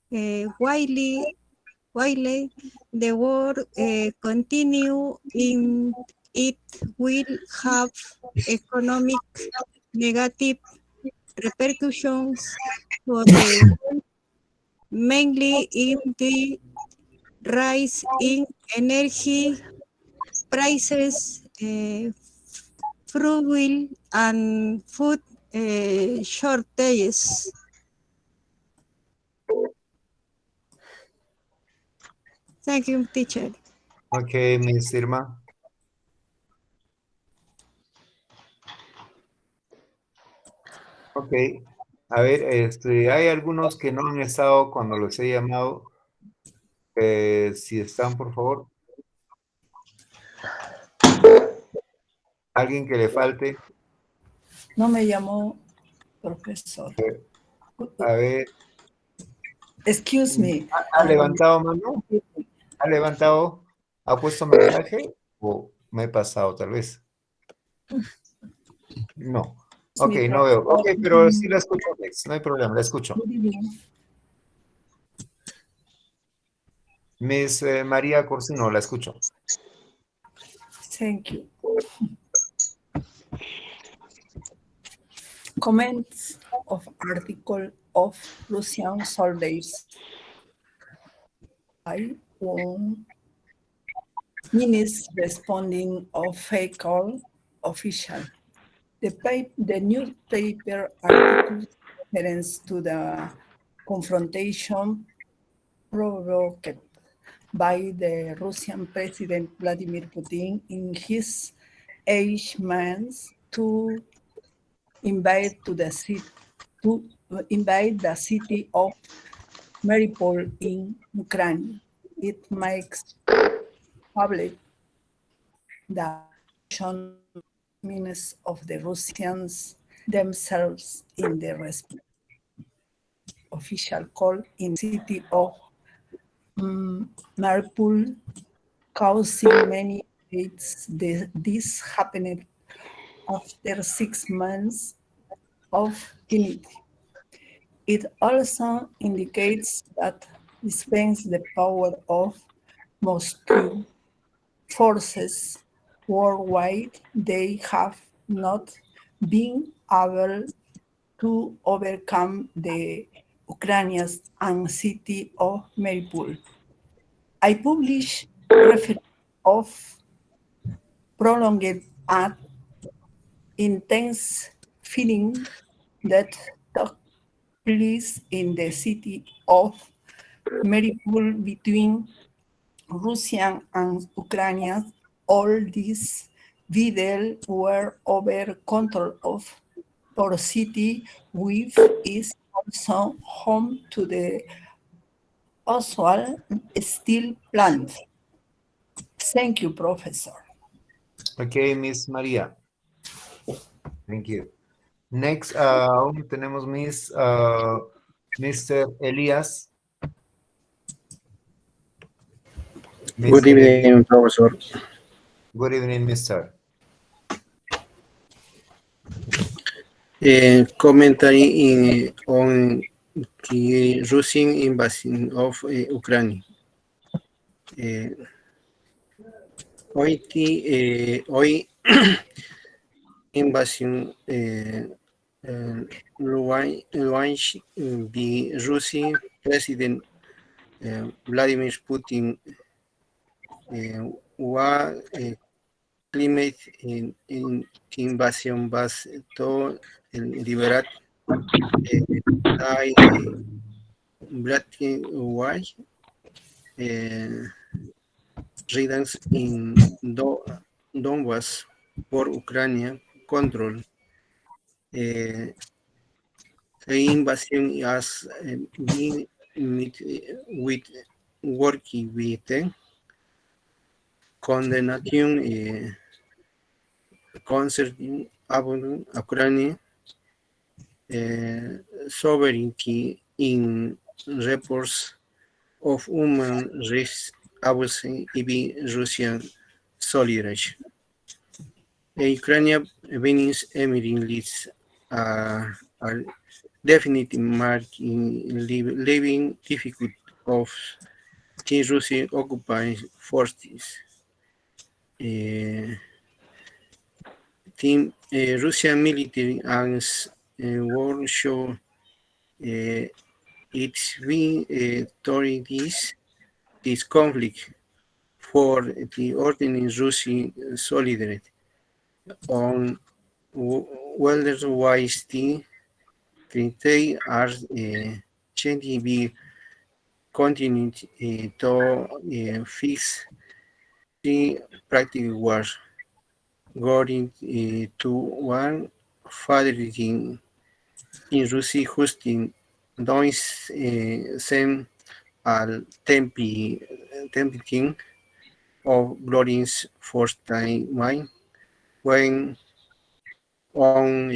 While the war continue, it will have economic negative repercussions for the world, mainly in the rise in energy prices, fuel and food shortages. Thank you, teacher.
Okay, Miss Irma. Ok, a ver, hay algunos que no han estado cuando los he llamado. Si están, por favor. ¿Alguien que le falte?
No me llamó, profesor.
A ver.
Excuse me.
¿Ha levantado mano? ¿Ha levantado? ¿Ha puesto mensaje? ¿O me he pasado, tal vez? No. Ok, no veo. Ok, pero sí la escucho, Alex. No hay problema, la escucho. Miss María Corsino, la escucho.
Thank you. Comments of article of Russian soldiers. Minutes responding of fake call official. The newspaper article reference to the confrontation provoked by the Russian President Vladimir Putin in his 8 months to invade the city of Mariupol in Ukraine. It makes public the means of the Russians themselves in the official call in the city of Mariupol, causing many deaths. This happened after 6 months of unity. It also indicates that despite the power of Moscow forces worldwide, they have not been able to overcome the Ukrainians and city of Mariupol. I publish reference of prolonged and intense feeling that took place in the city of Mariupol between Russian and Ukrainians. All these battles were over control of our city, which is also home to the Oswald steel plant. Thank you, Professor.
Okay, Miss María. Thank you. Next, tenemos Mr. Elias.
Good evening, Professor.
Good evening, Mr.
Commentary on the Russian invasion of Ukraine. Hoy invasión launched by Russian President Vladimir Putin was climate invasion was to liberate black white regions in Donbass for Ukraine control. The invasion has been with working with condemnation concerning about Ukraine sovereignty in reports of human rights abuses in Russian solidarity. Ukraine begins emerging a definite mark in living difficult of the Russian occupied forces. Russian military and war show its been during this conflict for the ordinary Russian solidarity on whether wise the they are changing be continuing to fix the practical war going to one fathering in Russia hosting dois same al tempting of glorious first time mine when on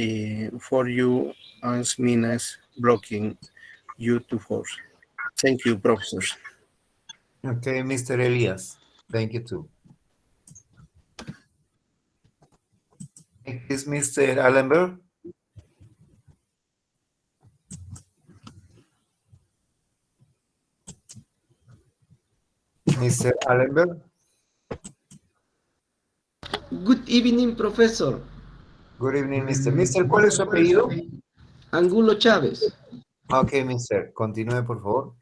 for you as minus blocking you to force. Thank you, professors.
Okay, Mr. Elias. Thank you too. Next is Mr. Allenberg. Mr. Allenberg.
Good evening, Professor.
Good evening, Mr. Mr. ¿Cuál es su apellido?
Angulo Chávez.
Ok, Mr. Continúe, por favor.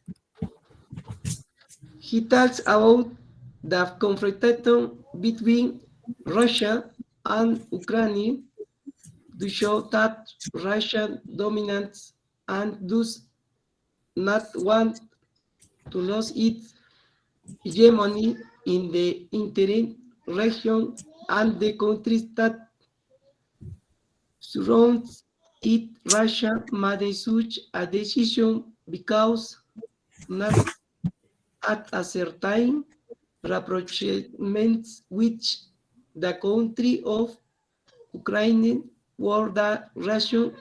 He talks about the confrontation between Russia and Ukraine to show that Russia dominates and does not want to lose its hegemony in the interim region and the countries that surrounds it. Russia made such a decision because not at a certain rapprochement with the country of Ukraine were the ration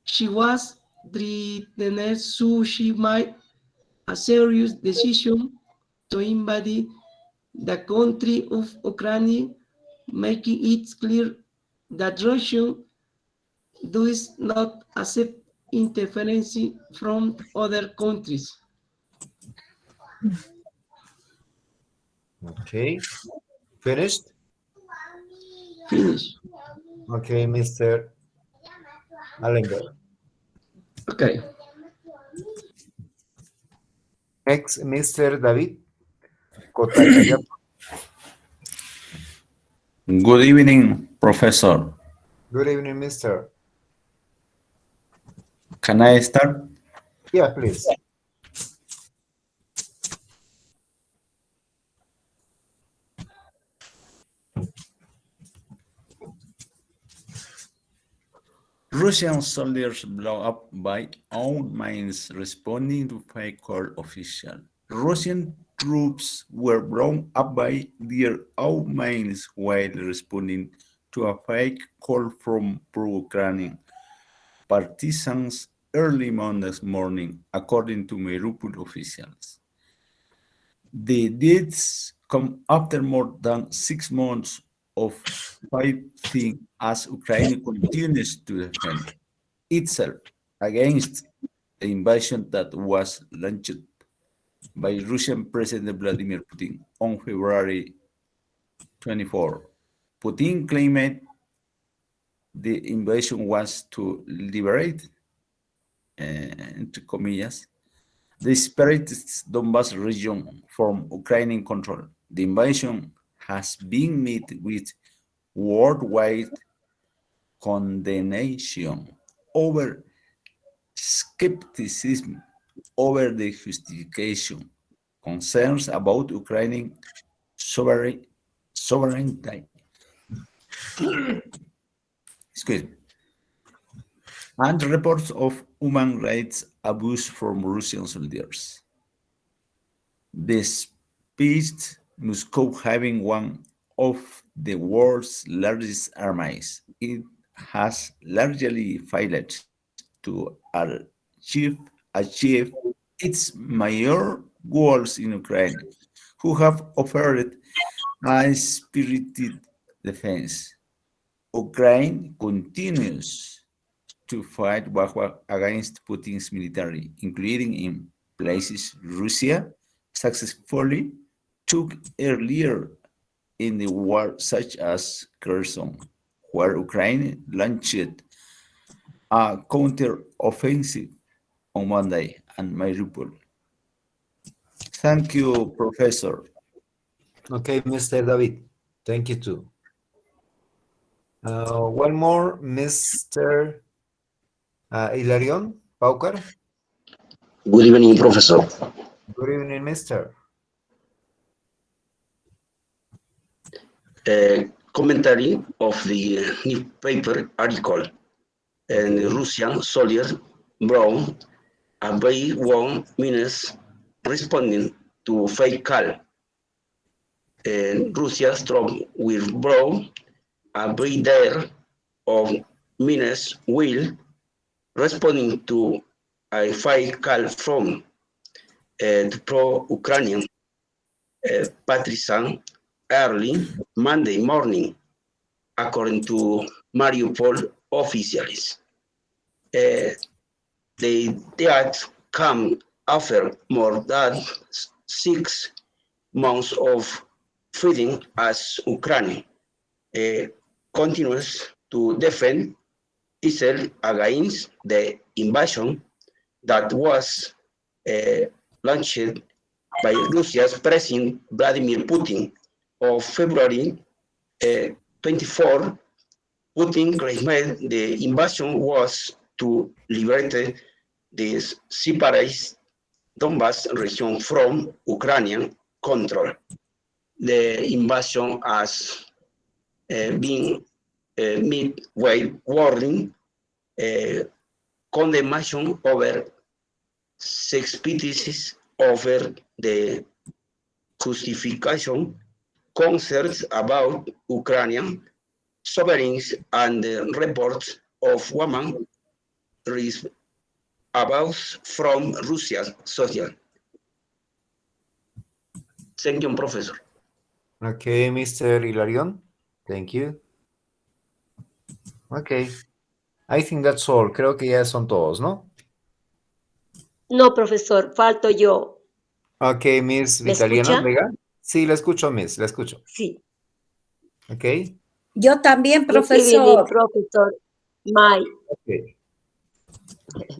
she was threatened, so she made a serious decision to invade the country of Ukraine, making it clear that Russia does not accept interference from other countries.
Okay, finished?
Finish.
Okay, Mr. Allenberg.
Okay.
Next, Mr. David Kotayaya.
Good evening, Professor.
Good evening, Mr.
Can I start?
Yeah, please.
Russian soldiers blow up by own mines responding to fake call official. Russian troops were blown up by their own mines while responding to a fake call from pro-Ukrainian partisans early Monday morning, according to Mariupol officials. The deaths come after more than 6 months of fighting as Ukraine continues to defend itself against the invasion that was launched by Russian President Vladimir Putin on February 24. Putin claimed the invasion was to liberate, entre comillas, the separatist Donbas region from Ukrainian control. The invasion has been met with worldwide condemnation over skepticism over the justification, concerns about Ukrainian sovereignty, excuse me, and reports of human rights abuse from Russian soldiers. Despite Moscow having one of the world's largest armies, it has largely failed to achieve its major goals in Ukraine, who have offered a spirited defense. Ukraine continues to fight against Putin's military, including in places Russia successfully took earlier in the war, such as Kherson, where Ukraine launched a counter-offensive on Monday, and Mariupol. Thank you, Professor.
Okay, Mr. David. Thank you too. One more, Mr. Hilarion Paucar.
Good evening, Professor.
Good evening, Mr.
Commentary of the newspaper article. And Russian soldiers brought a by 1 minute responding to fake call. And Russia's troops will brought a by there of minutes will responding to a fake call from the pro-Ukrainian partisan early Monday morning, according to Mariupol officials. The death come after more than 6 months of fighting as Ukraine continues to defend itself against the invasion that was launched by Russia's President Vladimir Putin of February 24. Putin claimed the invasion was to liberate the separatist Donbas region from Ukrainian control. The invasion has been met with warning condemnation over suspicious over the justification, concerns about Ukrainian sovereignty, and reports of women risk abuse from Russia's social. Thank you, Professor.
Okay, Mr. Hilarion. Thank you. Okay. I think that's all. Creo que ya son todos, ¿no?
No, profesor, falto yo.
Ok, Miss
¿Me
Vitaliana
escucha?
Vega. Sí, la escucho, Miss, la escucho.
Sí.
Ok.
Yo también,
Good evening,
profesor.
professor.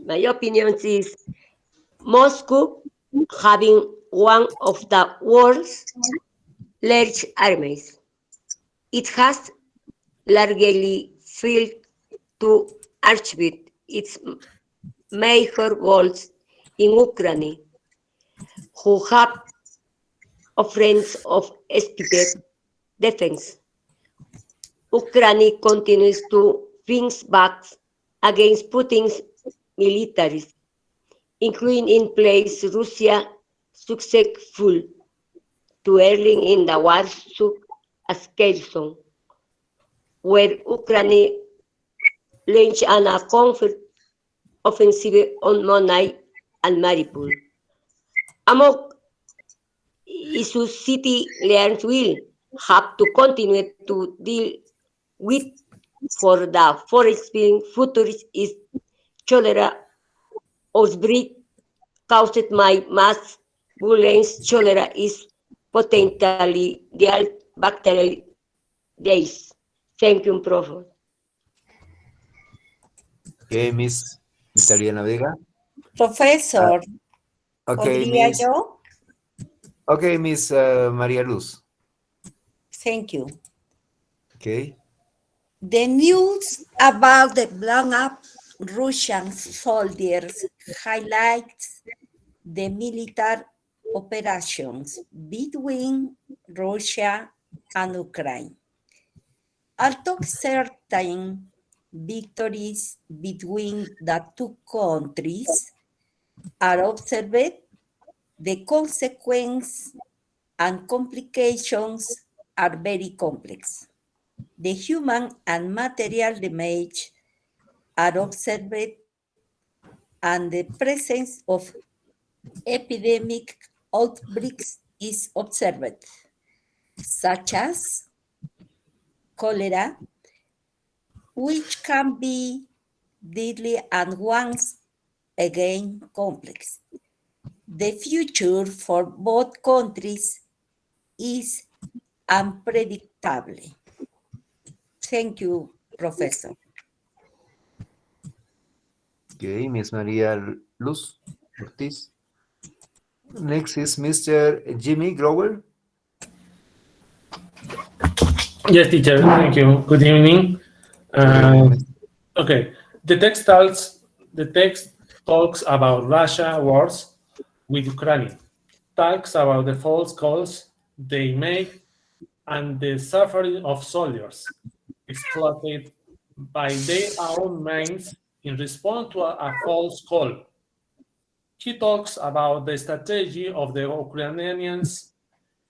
My opinion is Moscow having one of the world's large armies. It has largely failed to achieve its major goals in Ukraine, who have offense of expected defense. Ukraine continues to think back against Putin's militaries, including in place Russia successful to early in the war as Kherson, where Ukraine launched an offensive on Monai and Mariupol. Among issues city leaders will have to continue to deal with for the foreseeable future is cholera outbreak caused by mass violence. Cholera is potentially real bacterial disease. Thank you, Prof.
Ok, Miss Vitaliana Vega.
Profesor,
Ok,
¿podría
Miss.
yo?
Ok, Miss María Luz.
Thank you.
Ok.
The news about the blown up Russian soldiers highlights the military operations between Russia and Ukraine. Although certain victories between the two countries are observed, the consequences and complications are very complex. The human and material damage are observed, and the presence of epidemic outbreaks is observed, such as cholera, which can be deadly and once again complex. The future for both countries is unpredictable. Thank you, Professor.
Ok, Miss María Luz Ortiz. Next is Mr. Jimmy Grover.
Yes, teacher. Thank you. Good evening. Okay. The text talks about Russia wars with Ukraine. Talks about the false calls they make and the suffering of soldiers exploited by their own minds in response to a false call. He talks about the strategy of the Ukrainians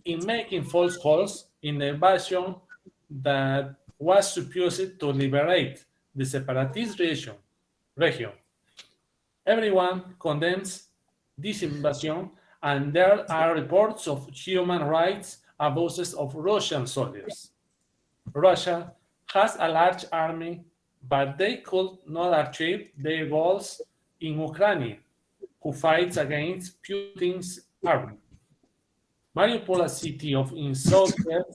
in making false calls in the invasion that was supposed to liberate the separatist region. Everyone condemns this invasion, and there are reports of human rights abuses of Russian soldiers. Russia has a large army, but they could not achieve their goals in Ukraine, who fights against Putin's army. Mariupol, a city in southern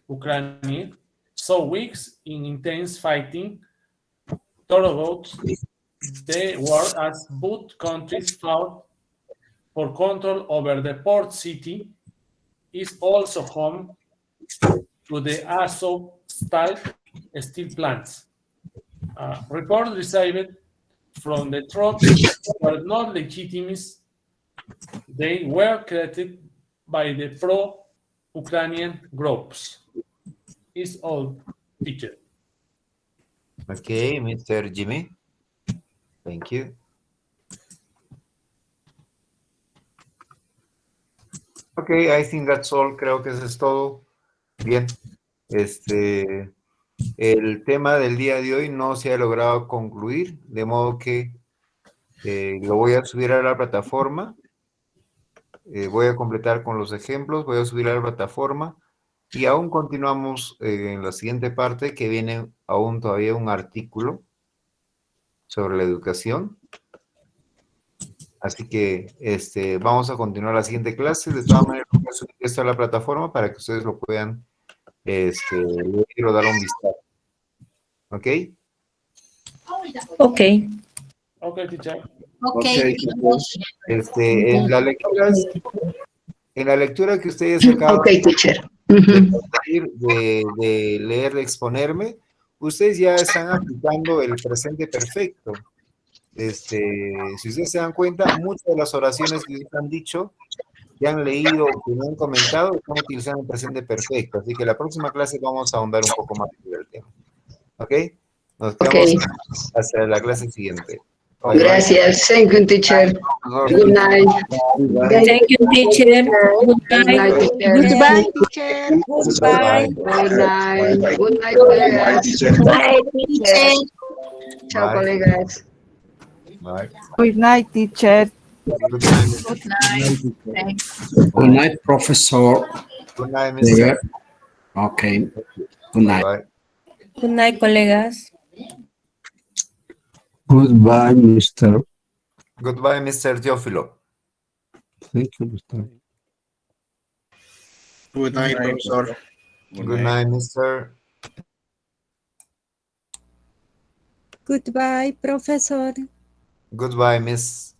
Ukraine, saw weeks in intense fighting throughout the war as both countries fought for control over the port city. Is also home to the Azovstal steel plants. Reports received from the troops were not legitimate. They were created by the pro-Ukrainian groups. Is all, teacher.
Okay, Mr. Jimmy. Thank you. Okay, I think that's all. Creo que eso es todo. Bien. El tema del día de hoy no se ha logrado concluir, de modo que lo voy a subir a la plataforma. Voy a completar con los ejemplos, voy a subir a la plataforma y aún continuamos en la siguiente parte, que viene aún todavía un artículo sobre la educación. Así que vamos a continuar la siguiente clase. De todas maneras, voy a subir esto a la plataforma para que ustedes lo puedan leer o dar un vistazo. ¿Ok?
Ok.
Ok, teacher.
Okay.
En la lectura que ustedes acaban
teacher.
de leer, de exponerme, ustedes ya están aplicando el presente perfecto. Si ustedes se dan cuenta, muchas de las oraciones que ustedes han dicho, que han leído, que me han comentado, están utilizando el presente perfecto. Así que la próxima clase vamos a ahondar un poco más sobre el tema. ¿Ok? Nos quedamos hasta la clase siguiente. Bye,
Gracias. Thank you, teacher. Good night.
Thank you, teacher. Good night.
Goodbye,
teacher.
Goodbye.
Good night. Good night, colegas.
Bye, teacher.
Chao, colegas.
Bye.
Good night, teacher.
Good night.
Good night. Thanks.
Good night, Professor.
Good night, Mr.
Okay. Good night.
Bye.
Good night, colegas.
Goodbye, Mr.
Goodbye, Mr. Teófilo.
Thank you, Mr.
Good night, professor.
Good night, Mr.
Goodbye, professor.
Goodbye, Miss.